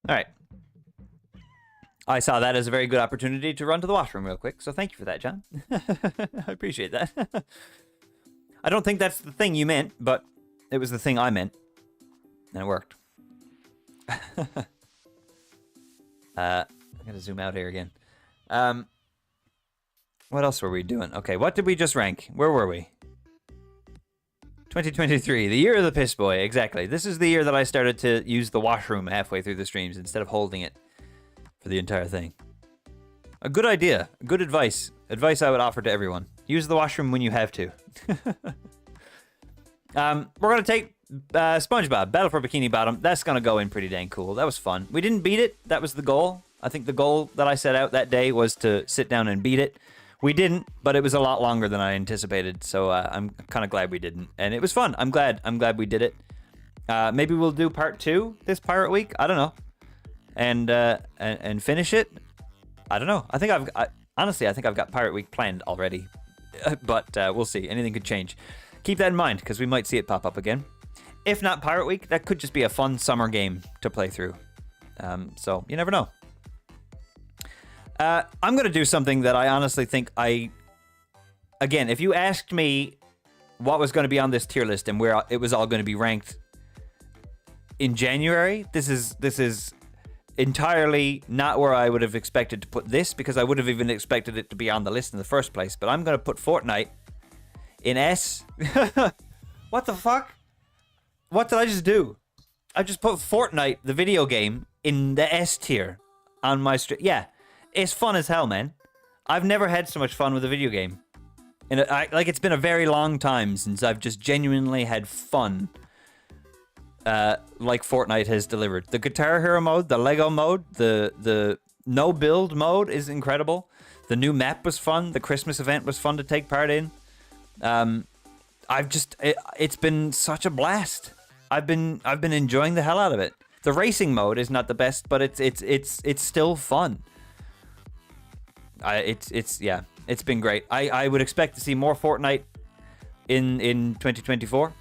All right. I saw that as a very good opportunity to run to the washroom real quick, so thank you for that, John. I appreciate that. I don't think that's the thing you meant, but it was the thing I meant, and it worked. I gotta zoom out here again. What else were we doing? Okay, what did we just rank? Where were we? 2023, the year of the piss boy. Exactly. This is the year that I started to use the washroom halfway through the streams instead of holding it for the entire thing. A good idea. Good advice. Advice I would offer to everyone. Use the washroom when you have to. We're going to take SpongeBob, Battle for Bikini Bottom. That's going to go in pretty dang cool. That was fun. We didn't beat it. That was the goal. I think the goal that I set out that day was to sit down and beat it. We didn't, but it was a lot longer than I anticipated, so I'm kind of glad we didn't. And it was fun. I'm glad we did it. Maybe we'll do part 2 this Pirate Week. I don't know. And finish it. I don't know. I think honestly, I think I've got Pirate Week planned already. But we'll see. Anything could change. Keep that in mind, because we might see it pop up again. If not Pirate Week, that could just be a fun summer game to play through. So you never know. I'm going to do something that I honestly think again, if you asked me what was going to be on this tier list and where it was all going to be ranked in January, this is entirely not where I would have expected to put this, because I would have even expected it to be on the list in the first place. But I'm going to put Fortnite in S. What the fuck? What did I just do? I just put Fortnite, the video game, in the S tier on my stream. Yeah. It's fun as hell, man. I've never had so much fun with a video game. And it's been a very long time since I've just genuinely had fun like Fortnite has delivered. The Guitar Hero mode, the Lego mode, the no build mode is incredible. The new map was fun. The Christmas event was fun to take part in. It's been such a blast. I've been enjoying the hell out of it. The racing mode is not the best, but it's still fun. It's been great. I would expect to see more Fortnite in 2024.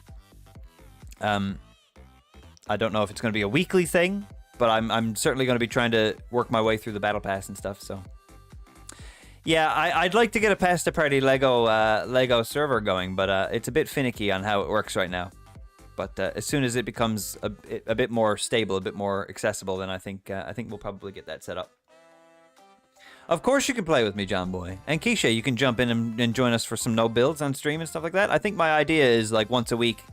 I don't know if it's going to be a weekly thing, but I'm certainly going to be trying to work my way through the battle pass and stuff. So yeah, I'd like to get a Pasta Party Lego server going, but it's a bit finicky on how it works right now. But as soon as it becomes a bit more stable, a bit more accessible, then I think we'll probably get that set up. Of course you can play with me, John Boy. And Keisha, you can jump in and join us for some no builds on stream and stuff like that. I think my idea is like once a week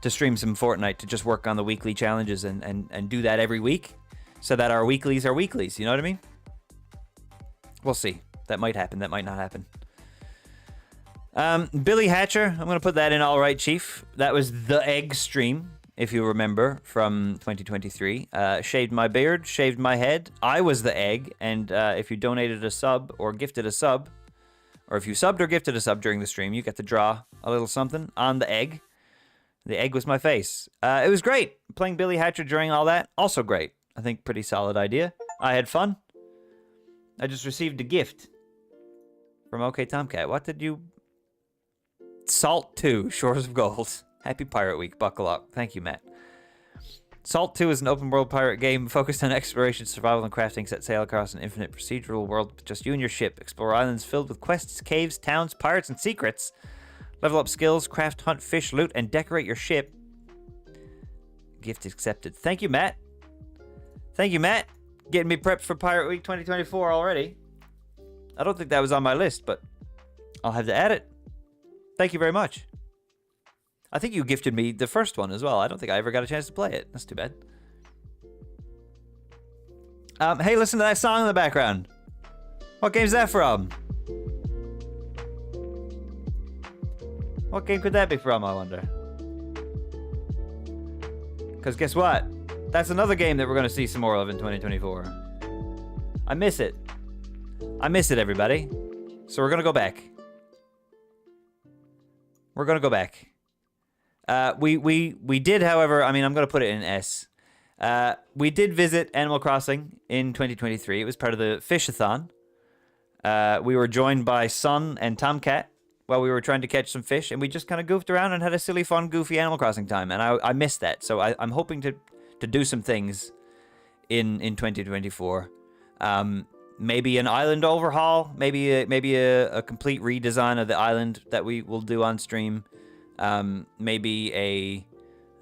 to stream some Fortnite, to just work on the weekly challenges and do that every week so that our weeklies are weeklies. You know what I mean? We'll see. That might happen. That might not happen. Billy Hatcher, I'm going to put that in all right, Chief. That was the egg stream, if you remember, from 2023. Shaved my beard, shaved my head. I was the egg, and if you donated a sub or gifted a sub, or if you subbed or gifted a sub during the stream, you get to draw a little something on the egg. The egg was my face. It was great. Playing Billy Hatcher during all that, also great. I think pretty solid idea. I had fun. I just received a gift from OK Tomcat. What did you... Salt 2, Shores of Gold. Happy Pirate Week. Buckle up. Thank you, Matt. Salt 2 is an open-world pirate game focused on exploration, survival, and crafting. Set sail across an infinite procedural world with just you and your ship. Explore islands filled with quests, caves, towns, pirates, and secrets. Level up skills, craft, hunt, fish, loot, and decorate your ship. Gift accepted. Thank you, Matt. Thank you, Matt. Getting me prepped for Pirate Week 2024 already. I don't think that was on my list, but I'll have to add it. Thank you very much. I think you gifted me the first one as well. I don't think I ever got a chance to play it. That's too bad. Hey, listen to that song in the background. What game's that from? What game could that be from, I wonder? Because guess what? That's another game that we're going to see some more of in 2024. I miss it. I miss it, everybody. So we're going to go back. We're going to go back. We did, however, I mean, I'm going to put it in S. We did visit Animal Crossing in 2023. It was part of the Fishathon. We were joined by Sun and Tomcat while we were trying to catch some fish, and we just kind of goofed around and had a silly, fun, goofy Animal Crossing time, and I missed that. So I'm hoping to do some things in 2024. Maybe an island overhaul, maybe a complete redesign of the island that we will do on stream. Maybe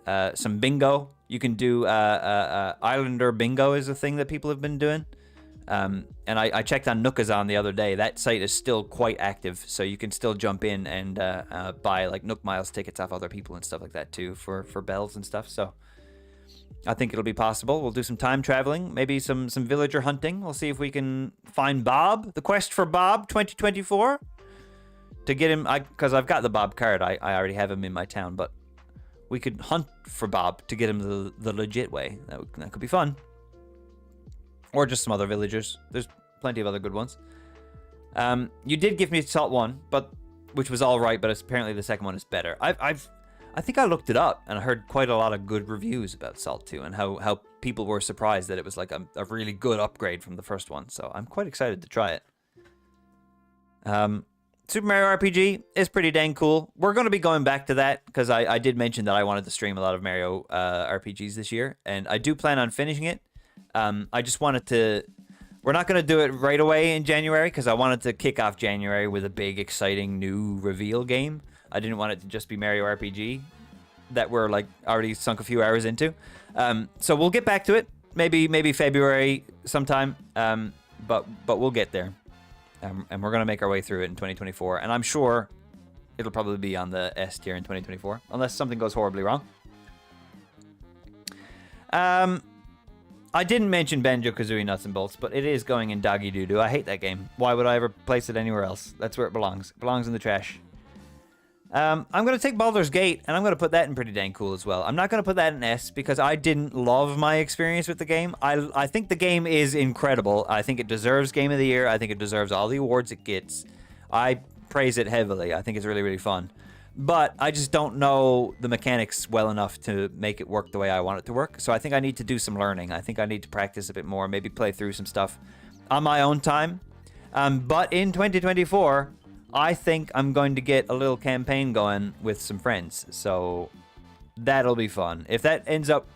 some bingo. You can do Islander bingo is a thing that people have been doing. And I checked on Nookazon the other day. That site is still quite active, so you can still jump in and buy like Nook Miles tickets off other people and stuff like that too for bells and stuff. So I think it'll be possible. We'll do some time traveling, maybe some villager hunting. We'll see if we can find Bob. The quest for Bob 2024 to get him. Because I've got the Bob card. I already have him in my town, but we could hunt for Bob to get him the legit way. That could be fun. Or just some other villagers. There's plenty of other good ones. You did give me Salt 1, which was all right, but apparently the second one is better. I think I looked it up, and I heard quite a lot of good reviews about Salt 2, and how people were surprised that it was like a really good upgrade from the first one. So I'm quite excited to try it. Super Mario RPG is pretty dang cool. We're going to be going back to that, because I did mention that I wanted to stream a lot of Mario RPGs this year, and I do plan on finishing it. I just wanted to... We're not going to do it right away in January, because I wanted to kick off January with a big, exciting new reveal game. I didn't want it to just be Mario RPG that we're like already sunk a few hours into. So we'll get back to it. Maybe February sometime. But we'll get there. And we're going to make our way through it in 2024. And I'm sure it'll probably be on the S tier in 2024. Unless something goes horribly wrong. I didn't mention Banjo-Kazooie Nuts and Bolts, but it is going in doggy doo-doo. I hate that game. Why would I ever place it anywhere else? That's where it belongs. It belongs in the trash. I'm going to take Baldur's Gate, and I'm going to put that in pretty dang cool as well. I'm not going to put that in S, because I didn't love my experience with the game. I think the game is incredible. I think it deserves Game of the Year. I think it deserves all the awards it gets. I praise it heavily. I think it's really, really fun. But I just don't know the mechanics well enough to make it work the way I want it to work. So I think I need to do some learning. I think I need to practice a bit more, maybe play through some stuff on my own time. But in 2024... I think I'm going to get a little campaign going with some friends, so that'll be fun. If that ends up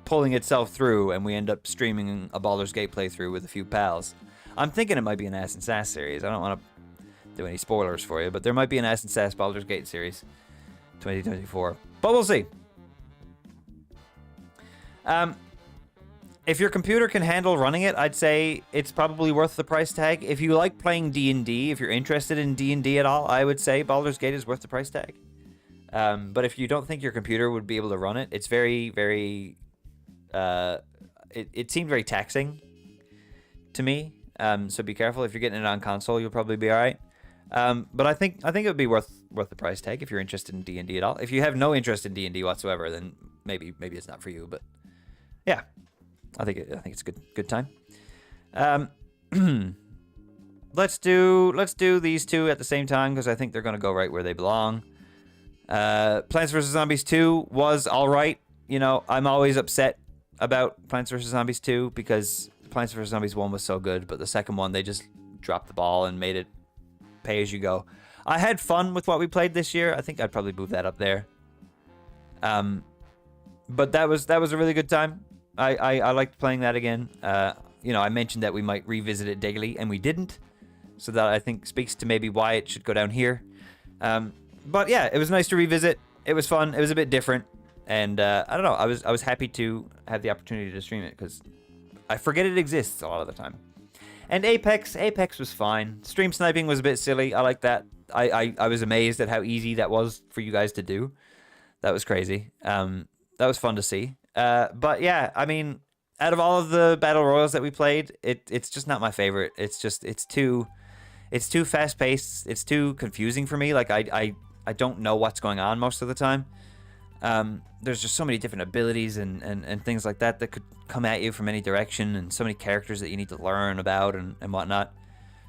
pulling itself through and we end up streaming a Baldur's Gate playthrough with a few pals, I'm thinking it might be an Ass and Sass series. I don't want to do any spoilers for you, but there might be an Ass and Sass Baldur's Gate series 2024. But we'll see. If your computer can handle running it, I'd say it's probably worth the price tag. If you like playing D&D, if you're interested in D&D at all, I would say Baldur's Gate is worth the price tag. But if you don't think your computer would be able to run it, it's very, very... It seemed very taxing to me. So be careful. If you're getting it on console, you'll probably be all right. But I think it would be worth the price tag if you're interested in D&D at all. If you have no interest in D&D whatsoever, then maybe it's not for you. But yeah. I think it's a good time. Let's do these two at the same time, because I think they're gonna go right where they belong. Plants vs Zombies 2 was all right. You know, I'm always upset about Plants vs Zombies 2 because Plants vs Zombies 1 was so good, but the second one they just dropped the ball and made it pay as you go. I had fun with what we played this year. I think I'd probably move that up there. But that was a really good time. I liked playing that again. You know, I mentioned that we might revisit it daily, and we didn't. So that I think speaks to maybe why it should go down here. But yeah, it was nice to revisit. It was fun. It was a bit different. And I don't know. I was happy to have the opportunity to stream it, because I forget it exists a lot of the time. And Apex was fine. Stream sniping was a bit silly. I like that. I was amazed at how easy that was for you guys to do. That was crazy. That was fun to see. But yeah, I mean, out of all of the battle royals that we played, it's just not my favorite. It's too fast paced. It's too confusing for me. Like I don't know what's going on most of the time. There's just so many different abilities and things like that could come at you from any direction, and so many characters that you need to learn about and whatnot.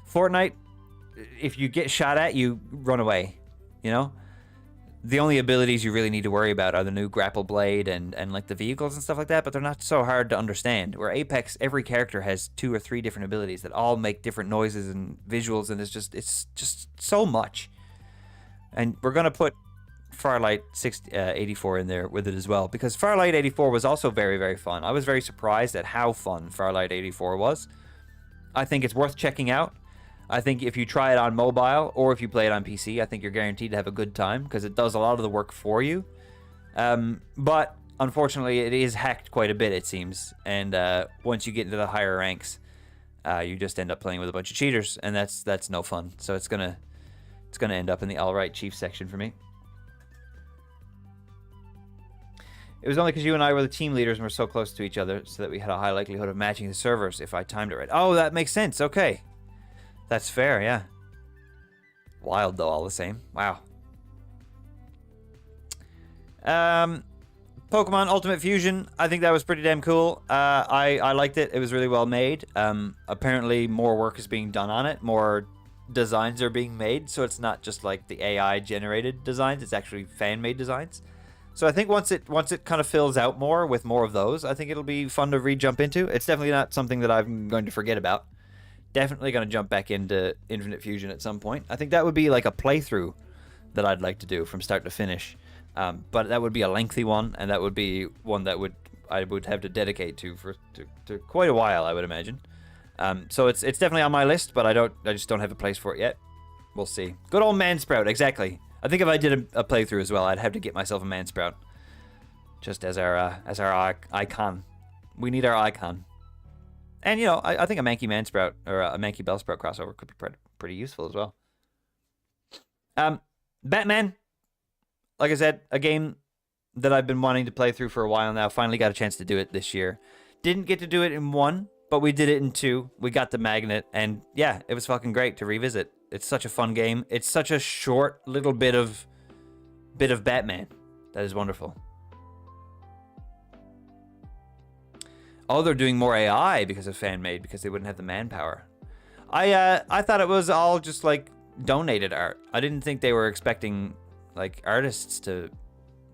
Fortnite, if you get shot at, you run away, you know? The only abilities you really need to worry about are the new grapple blade and like the vehicles and stuff like that, but they're not so hard to understand. Where Apex, every character has 2 or 3 different abilities that all make different noises and visuals, and it's just so much. And we're gonna put Firelight 84 in there with it as well, because Firelight 84 was also very, very fun. I was very surprised at how fun Firelight 84 was. I think it's worth checking out. I think if you try it on mobile or if you play it on PC, I think you're guaranteed to have a good time because it does a lot of the work for you. But unfortunately, it is hacked quite a bit, it seems. And once you get into the higher ranks, you just end up playing with a bunch of cheaters, and that's no fun. So it's gonna end up in the all right Chief section for me. It was only because you and I were the team leaders and were so close to each other, so that we had a high likelihood of matching the servers if I timed it right. Oh, that makes sense. Okay. That's fair, yeah. Wild, though, all the same. Wow. Pokemon Ultimate Fusion. I think that was pretty damn cool. I liked it. It was really well made. Apparently, more work is being done on it. More designs are being made, so it's not just like the AI-generated designs. It's actually fan-made designs. So I think once it kind of fills out more with more of those, I think it'll be fun to re-jump into. It's definitely not something that I'm going to forget about. Definitely going to jump back into Infinite Fusion at some point. I think that would be like a playthrough that I'd like to do from start to finish. But that would be a lengthy one, and that would be one that I would have to dedicate to quite a while, I would imagine. So it's definitely on my list, but I just don't have a place for it yet. We'll see. Good old Mansprout, exactly. I think if I did a playthrough as well, I'd have to get myself a Mansprout, just as our icon. We need our icon. And, you know, I think a Mankey Mansprout or a Mankey Bellsprout crossover could be pretty useful as well. Batman, like I said, a game that I've been wanting to play through for a while now. Finally got a chance to do it this year. Didn't get to do it in 1, but we did it in 2. We got the magnet, and yeah, it was fucking great to revisit. It's such a fun game. It's such a short little bit of Batman. That is wonderful. Oh, they're doing more AI because of fan-made, because they wouldn't have the manpower. I thought it was all just, like, donated art. I didn't think they were expecting, like, artists to...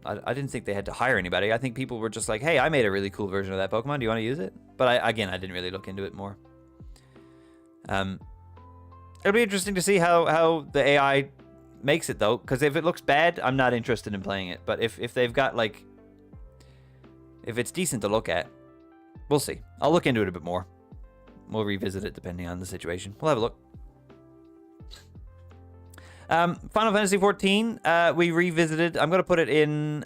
I didn't think they had to hire anybody. I think people were just like, hey, I made a really cool version of that Pokemon. Do you want to use it? But, I didn't really look into it more. It'll be interesting to see how the AI makes it, though, because if it looks bad, I'm not interested in playing it. But if they've got, like... If it's decent to look at, we'll see. I'll look into it a bit more. We'll revisit it depending on the situation. We'll have a look. Final Fantasy XIV, we revisited. I'm going to put it in...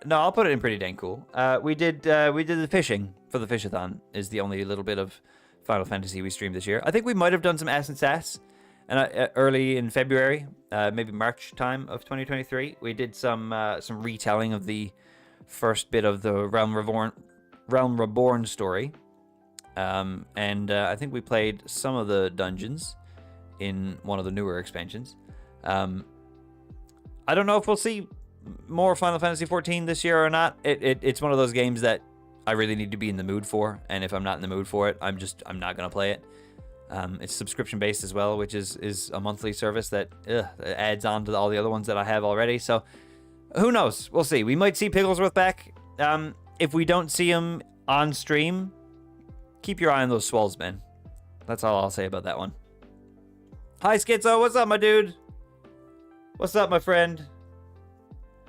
No, I'll put it in pretty dang cool. We did the fishing for the Fishathon is the only little bit of Final Fantasy we streamed this year. I think we might have done some Ass and Sass early in February, maybe March time of 2023. We did some retelling of the first bit of the Realm Reborn story. And I think we played some of the dungeons in one of the newer expansions. I don't know if we'll see more Final Fantasy XIV this year or not. It's one of those games that I really need to be in the mood for, and if I'm not in the mood for it, I'm not gonna play it. It's subscription based as well, which is a monthly service that adds on to all the other ones that I have already. So who knows? We'll see. We might see Pigglesworth back. If we don't see him on stream, keep your eye on those swells, man. That's all I'll say about that one. Hi, Schizo. What's up, my dude? What's up, my friend?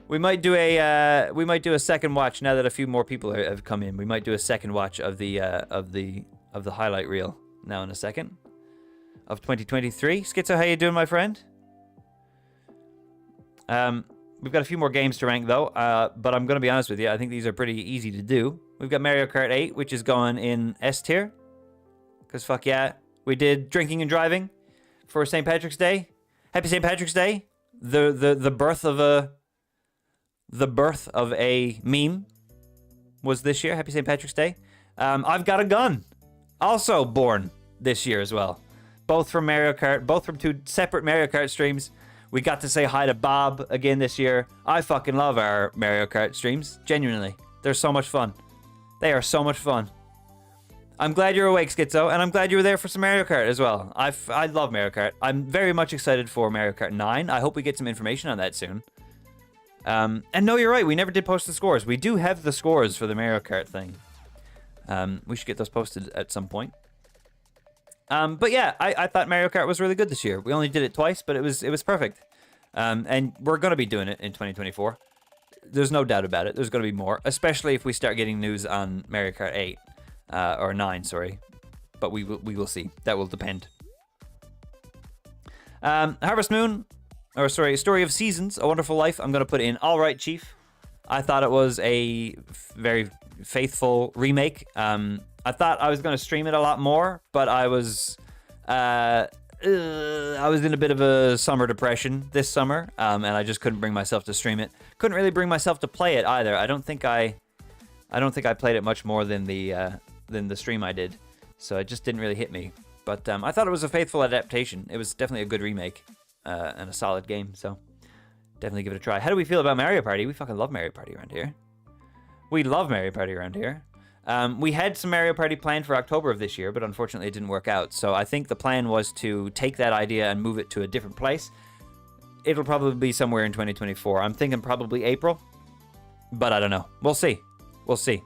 We might do a second watch now that a few more people have come in. We might do a second watch of the highlight reel now in a second of 2023. Schizo, how you doing, my friend? We've got a few more games to rank though, but I'm gonna be honest with you. I think these are pretty easy to do. We've got Mario Kart 8, which is going in S tier, cause fuck yeah, we did drinking and driving for St. Patrick's Day. Happy St. Patrick's Day. The birth of a meme was this year. Happy St. Patrick's Day. I've Got a Gun, also born this year as well. Both from Mario Kart, both from 2 separate Mario Kart streams. We got to say hi to Bob again this year. I fucking love our Mario Kart streams. Genuinely. They're so much fun. They are so much fun. I'm glad you're awake, Schizo, and I'm glad you were there for some Mario Kart as well. I love Mario Kart. I'm very much excited for Mario Kart 9. I hope we get some information on that soon. And no, you're right. We never did post the scores. We do have the scores for the Mario Kart thing. We should get those posted at some point. But yeah, I thought Mario Kart was really good this year. We only did it twice, but it was perfect. And we're going to be doing it in 2024. There's no doubt about it. There's going to be more, especially if we start getting news on Mario Kart 8 or 9, sorry. But we will see. That will depend. Harvest Moon, or sorry, Story of Seasons, A Wonderful Life. I'm going to put in All Right, Chief. I thought it was a very faithful remake. I thought I was going to stream it a lot more, but I was in a bit of a summer depression this summer, and I just couldn't bring myself to stream it. Couldn't really bring myself to play it either. I don't think I played it much more than the stream I did, so it just didn't really hit me. But I thought it was a faithful adaptation. It was definitely a good remake and a solid game, so definitely give it a try. How do we feel about Mario Party? We fucking love Mario Party around here. We love Mario Party around here. We had some Mario Party planned for October of this year, but unfortunately it didn't work out. So I think the plan was to take that idea and move it to a different place. It'll probably be somewhere in 2024. I'm thinking probably April, but I don't know. We'll see. We'll see.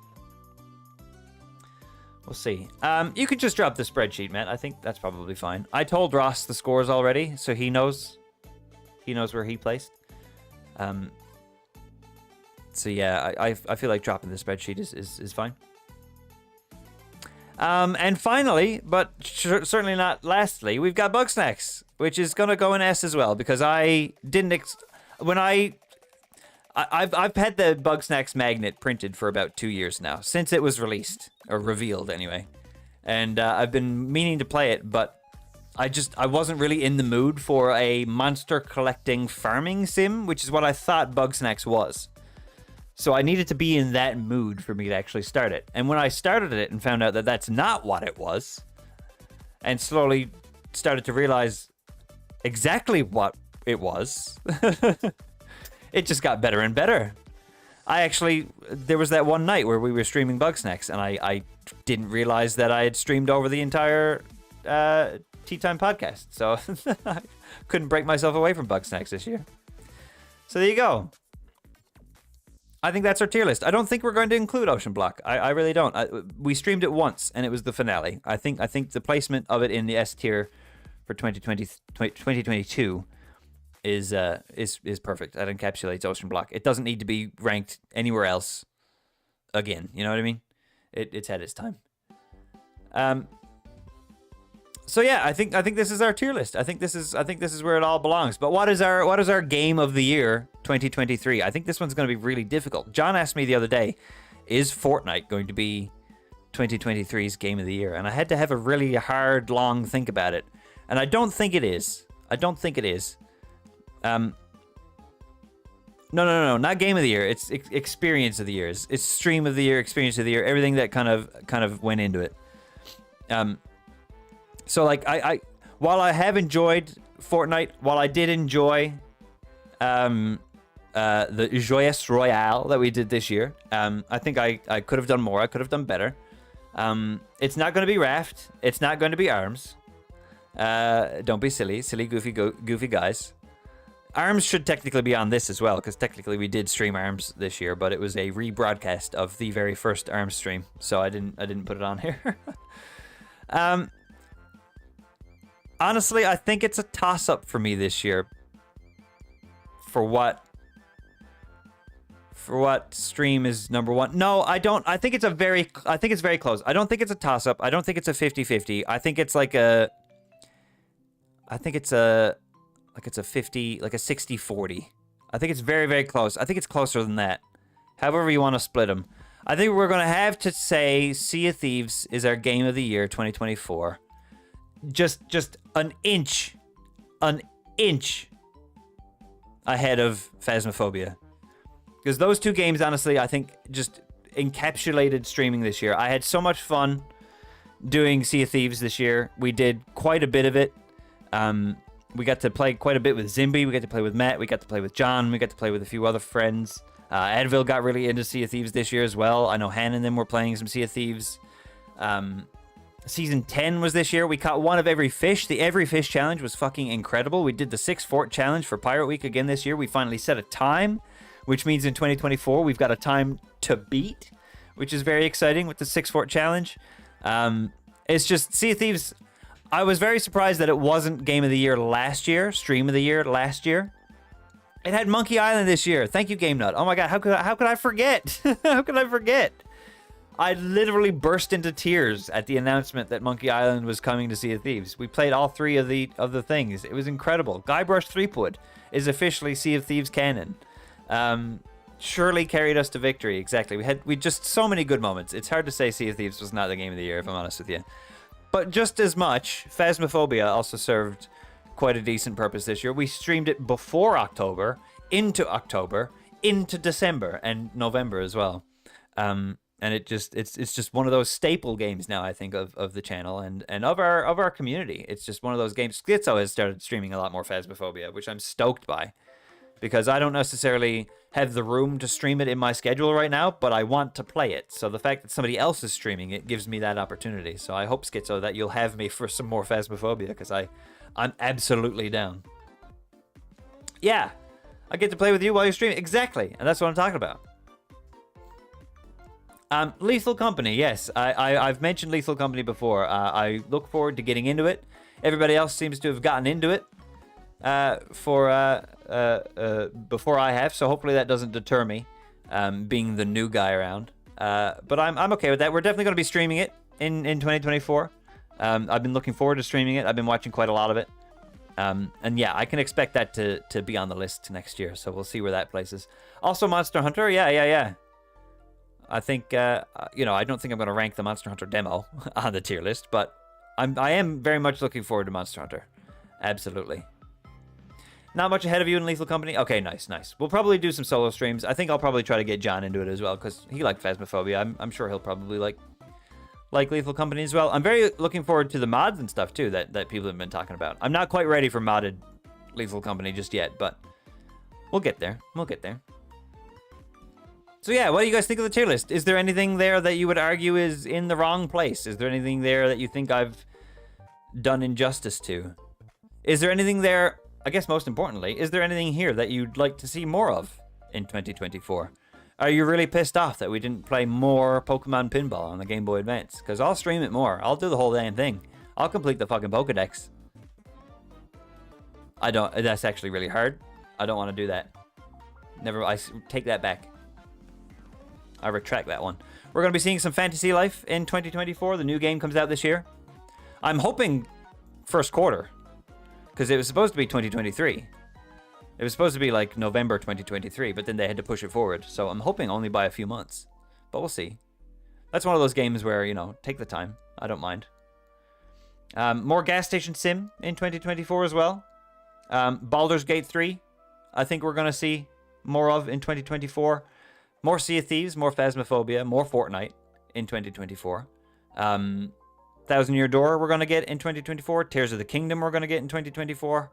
We'll see. You could just drop the spreadsheet, Matt. I think that's probably fine. I told Ross the scores already, so he knows. He knows where he placed. So yeah, I feel like dropping the spreadsheet is fine. And finally, but certainly not lastly, we've got Bugsnax, which is gonna go in S as well, because I didn't I've had the Bugsnax magnet printed for about 2 years now, since it was released or revealed anyway, and I've been meaning to play it, but I wasn't really in the mood for a monster collecting farming sim, which is what I thought Bugsnax was. So I needed to be in that mood for me to actually start it. And when I started it and found out that that's not what it was, and slowly started to realize exactly what it was, it just got better and better. There was that one night where we were streaming Bugsnax, and I didn't realize that I had streamed over the entire Tea Time podcast. So I couldn't break myself away from Bugsnax this year. So there you go. I think that's our tier list. I don't think we're going to include Ocean Block. I really don't. We streamed it once, and it was the finale. I think the placement of it in the S tier for 2022 is perfect. That encapsulates Ocean Block. It doesn't need to be ranked anywhere else again. You know what I mean? It's had its time. So yeah, I think this is our tier list. I think this is where it all belongs. But what is our game of the year 2023? I think this one's going to be really difficult. John asked me the other day, is Fortnite going to be 2023's game of the year? And I had to have a really hard, long think about it. And I don't think it is. No, not game of the year. It's experience of the year. It's stream of the year, experience of the year, everything that kind of went into it. So like while I have enjoyed Fortnite, while I did enjoy the Joyous Royale that we did this year, I think I could have done more. I could have done better. It's not going to be Raft. It's not going to be ARMS. Don't be silly, goofy guys. ARMS should technically be on this as well, because technically we did stream ARMS this year, but it was a rebroadcast of the very first ARMS stream, so I didn't put it on here. Honestly, I think it's a toss-up for me this year. For what stream is number one? No, I don't. I think it's very close. I don't think it's a toss-up. I don't think it's a 50-50. I think it's like a 60-40. I think it's very, very close. I think it's closer than that. However you want to split them. I think we're going to have to say Sea of Thieves is our game of the year 2024. Just an inch ahead of Phasmophobia. Because those two games, honestly, I think just encapsulated streaming this year. I had so much fun doing Sea of Thieves this year. We did quite a bit of it. We got to play quite a bit with Zimby. We got to play with Matt. We got to play with John. We got to play with a few other friends. Advil got really into Sea of Thieves this year as well. I know Han and them were playing some Sea of Thieves. Season 10 was this year. We caught one of every fish. The every fish challenge was fucking incredible. We did the 6 fort challenge for Pirate Week again this year. We finally set a time, which means in 2024 we've got a time to beat, which is very exciting with the 6 fort challenge. It's just Sea of Thieves. I was very surprised that it wasn't game of the year last year, stream of the year last year. It had Monkey Island this year. Thank you, Game Nut. Oh my god, how could I forget? How could I forget? I literally burst into tears at the announcement that Monkey Island was coming to Sea of Thieves. We played all 3 of the things. It was incredible. Guybrush Threepwood is officially Sea of Thieves canon. Surely carried us to victory. Exactly. We just so many good moments. It's hard to say Sea of Thieves was not the game of the year, if I'm honest with you. But just as much, Phasmophobia also served quite a decent purpose this year. We streamed it before October, into December, and November as well. And it's just one of those staple games now, I think, of the channel and of our community. It's just one of those games. Schizo has started streaming a lot more Phasmophobia, which I'm stoked by, because I don't necessarily have the room to stream it in my schedule right now, but I want to play it. So the fact that somebody else is streaming it gives me that opportunity. So I hope, Schizo, that you'll have me for some more Phasmophobia, because I'm absolutely down. Yeah, I get to play with you while you're streaming. Exactly, and that's what I'm talking about. Lethal Company, yes. I've mentioned Lethal Company before. I look forward to getting into it. Everybody else seems to have gotten into it before I have, so hopefully that doesn't deter me being the new guy around. But I'm okay with that. We're definitely going to be streaming it in 2024. I've been looking forward to streaming it. I've been watching quite a lot of it. And yeah, I can expect that to be on the list next year, so we'll see where that places. Also, Monster Hunter, yeah. I think, I don't think I'm going to rank the Monster Hunter demo on the tier list, but I am very much looking forward to Monster Hunter. Absolutely. Not much ahead of you in Lethal Company? Okay, nice. We'll probably do some solo streams. I think I'll probably try to get John into it as well, because he liked Phasmophobia. I'm sure he'll probably like Lethal Company as well. I'm very looking forward to the mods and stuff, too, that people have been talking about. I'm not quite ready for modded Lethal Company just yet, but we'll get there. So yeah, what do you guys think of the tier list? Is there anything there that you would argue is in the wrong place? Is there anything there that you think I've done injustice to? Is there anything there, I guess most importantly, is there anything here that you'd like to see more of in 2024? Are you really pissed off that we didn't play more Pokemon Pinball on the Game Boy Advance? Because I'll stream it more. I'll do the whole damn thing. I'll complete the fucking Pokedex. That's actually really hard. I don't want to do that. I take that back. I retract that one. We're going to be seeing some Fantasy Life in 2024. The new game comes out this year. I'm hoping first quarter, because it was supposed to be 2023. It was supposed to be like November 2023, but then they had to push it forward. So I'm hoping only by a few months, but we'll see. That's one of those games where, take the time. I don't mind. More Gas Station Sim in 2024 as well. Baldur's Gate 3, I think we're going to see more of in 2024. More Sea of Thieves, more Phasmophobia, more Fortnite in 2024. Thousand Year Door we're going to get in 2024. Tears of the Kingdom we're going to get in 2024.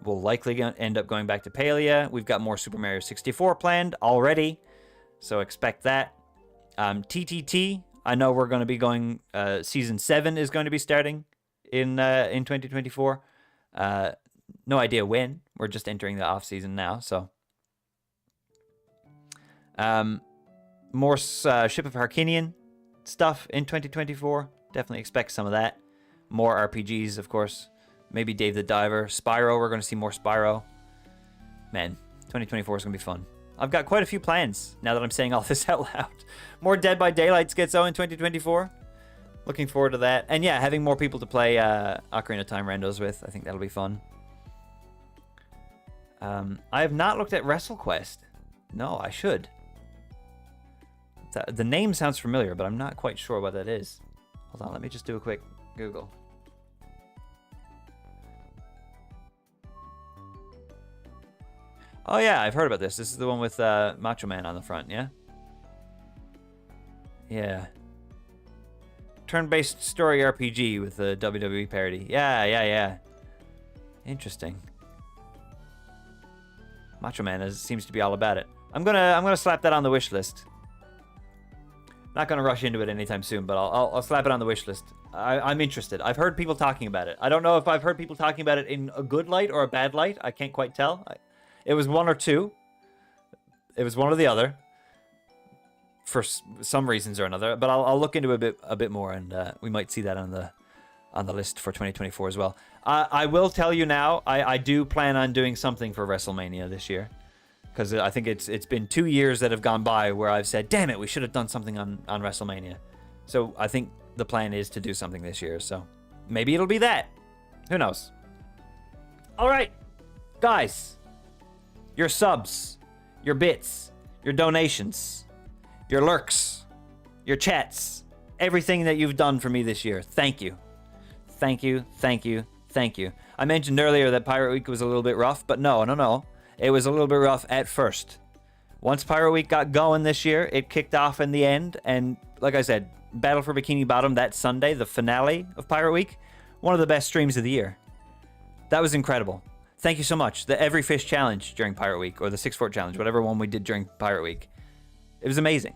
We'll likely end up going back to Palia. We've got more Super Mario 64 planned already, so expect that. TTT, I know we're going to be going, Season 7 is going to be starting in 2024. No idea when. We're just entering the off-season now, so... more Ship of Harkinian stuff in 2024. Definitely expect some of that. More RPGs, of course. Maybe Dave the Diver. Spyro, we're going to see more Spyro. Man, 2024 is going to be fun. I've got quite a few plans now that I'm saying all this out loud. More Dead by Daylight Schizo in 2024. Looking forward to that. And yeah, having more people to play Ocarina of Time Randos with. I think that'll be fun. I have not looked at WrestleQuest. No, I should. The name sounds familiar, but I'm not quite sure what that is. Hold on, let me just do a quick Google. Oh yeah, I've heard about this. This is the one with Macho Man on the front, yeah? Yeah. Turn-based story RPG with a WWE parody. Yeah. Interesting. Macho Man seems to be all about it. I'm gonna slap that on the wish list. Not gonna rush into it anytime soon, but I'll slap it on the wish list. I'm interested. I've heard people talking about it. I don't know if I've heard people talking about it in a good light or a bad light. I can't quite tell. It was one or two. It was one or the other. For some reasons or another, but I'll look into it a bit more, and we might see that on the list for 2024 as well. I will tell you now, I do plan on doing something for WrestleMania this year. because I think it's been 2 years that have gone by where I've said, damn it, we should have done something on WrestleMania. So I think the plan is to do something this year. So maybe it'll be that. Who knows? All right, guys, your subs, your bits, your donations, your lurks, your chats, everything that you've done for me this year. Thank you. Thank you, thank you, thank you. I mentioned earlier that Pirate Week was a little bit rough, but no. It was a little bit rough at first. Once Pirate Week got going this year, it kicked off in the end, and like I said, Battle for Bikini Bottom that Sunday, the finale of Pirate Week, one of the best streams of the year. That was incredible. Thank you so much. The Every Fish Challenge during Pirate Week, or the 6 Fort Challenge, whatever one we did during Pirate Week. It was amazing.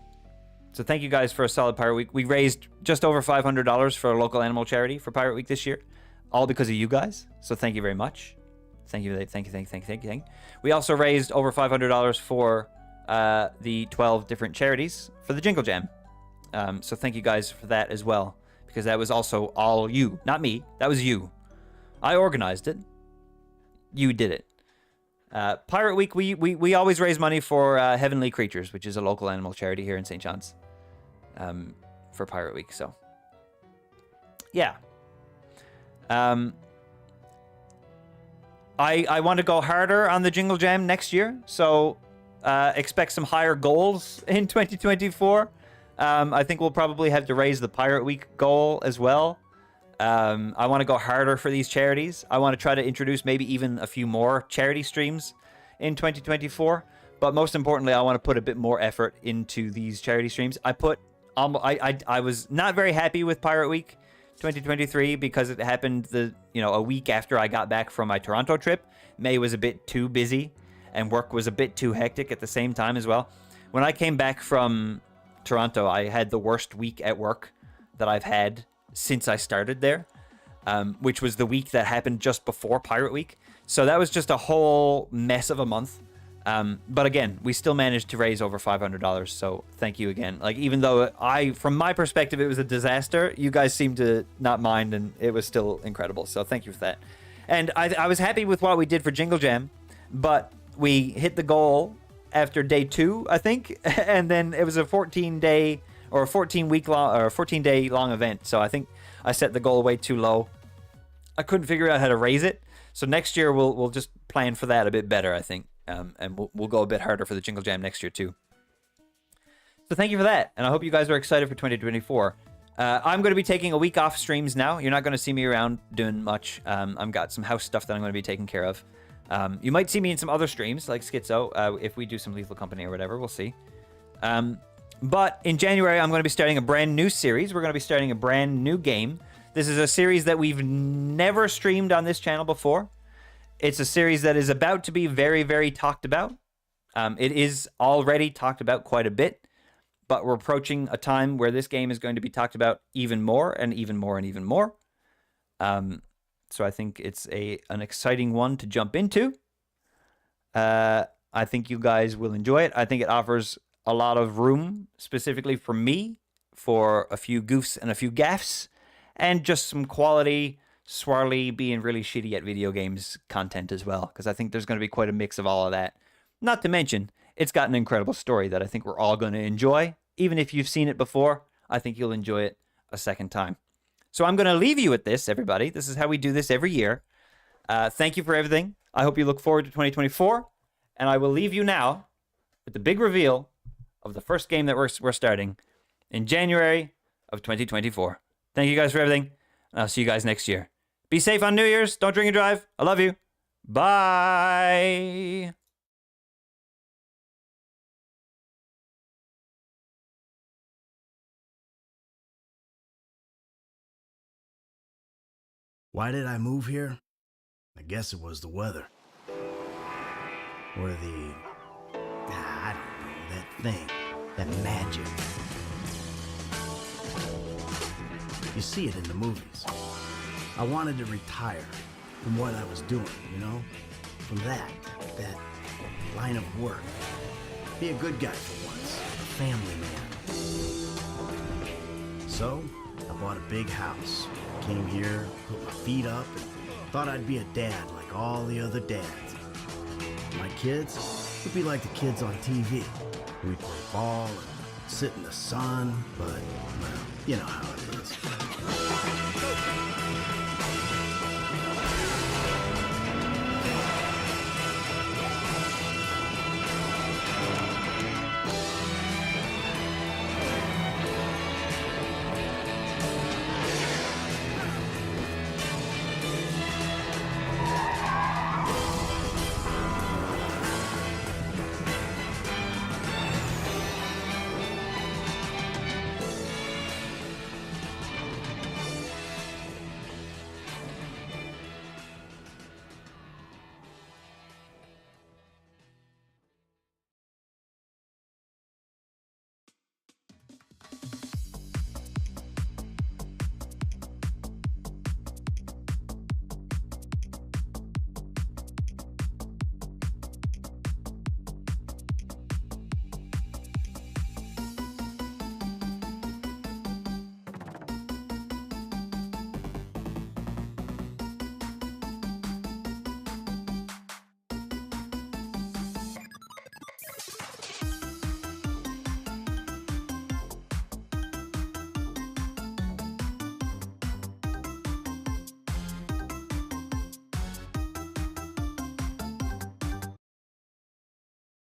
So thank you guys for a solid Pirate Week. We raised just over $500 for a local animal charity for Pirate Week this year, all because of you guys. So thank you very much. Thank you. We also raised over $500 for the 12 different charities for the Jingle Jam. So thank you guys for that as well, because that was also all you, not me. That was you. I organized it. You did it. Pirate Week, we always raise money for Heavenly Creatures, which is a local animal charity here in St. John's, for Pirate Week. So, yeah. I want to go harder on the Jingle Jam next year, so expect some higher goals in 2024. I think we'll probably have to raise the Pirate Week goal as well. I want to go harder for these charities. I want to try to introduce maybe even a few more charity streams in 2024. But most importantly, I want to put a bit more effort into these charity streams. I was not very happy with Pirate Week 2023 because it happened a week after I got back from my Toronto trip. May was a bit too busy and work was a bit too hectic at the same time as well. When I came back from Toronto, I had the worst week at work that I've had since I started there, which was the week that happened just before Pirate Week. So that was just a whole mess of a month. But again, we still managed to raise over $500. So thank you again. Like, even though from my perspective, it was a disaster, you guys seemed to not mind, and it was still incredible. So thank you for that. And I was happy with what we did for Jingle Jam, but we hit the goal after day 2, I think. And then it was a 14-day or a 14-week long or 14-day long event. So I think I set the goal way too low. I couldn't figure out how to raise it. So next year we'll just plan for that a bit better, I think. And we'll go a bit harder for the Jingle Jam next year too. So thank you for that, and I hope you guys are excited for 2024. I'm going to be taking a week off streams now. You're not going to see me around doing much. I've got some house stuff that I'm going to be taking care of. You might see me in some other streams like Schizo if we do some Lethal Company or whatever. We'll see. But in January, I'm going to be starting a brand new series. We're going to be starting a brand new game. This is a series that we've never streamed on this channel before. It's a series that is about to be very, very talked about. It is already talked about quite a bit, but we're approaching a time where this game is going to be talked about even more and even more and even more. So I think it's an exciting one to jump into. I think you guys will enjoy it. I think it offers a lot of room, specifically for me, for a few goofs and a few gaffes, and just some quality, swirly, being really shitty at video games content as well, because I think there's going to be quite a mix of all of that. Not to mention, it's got an incredible story that I think we're all going to enjoy. Even if you've seen it before, I think you'll enjoy it a second time. So I'm going to leave you with this, everybody. This is how we do this every year. Thank you for everything. I hope you look forward to 2024. And I will leave you now with the big reveal of the first game that we're starting in January of 2024. Thank you guys for everything, and I'll see you guys next year. Be safe on New Year's. Don't drink and drive. I love you. Bye. Why did I move here? I guess it was the weather. Or I don't know, that thing, that magic. You see it in the movies. I wanted to retire from what I was doing, from that line of work. Be a good guy for once, a family man. So, I bought a big house. Came here, put my feet up, and thought I'd be a dad like all the other dads. My kids, We'd be like the kids on TV. We'd play ball and sit in the sun, but, well, you know how it is.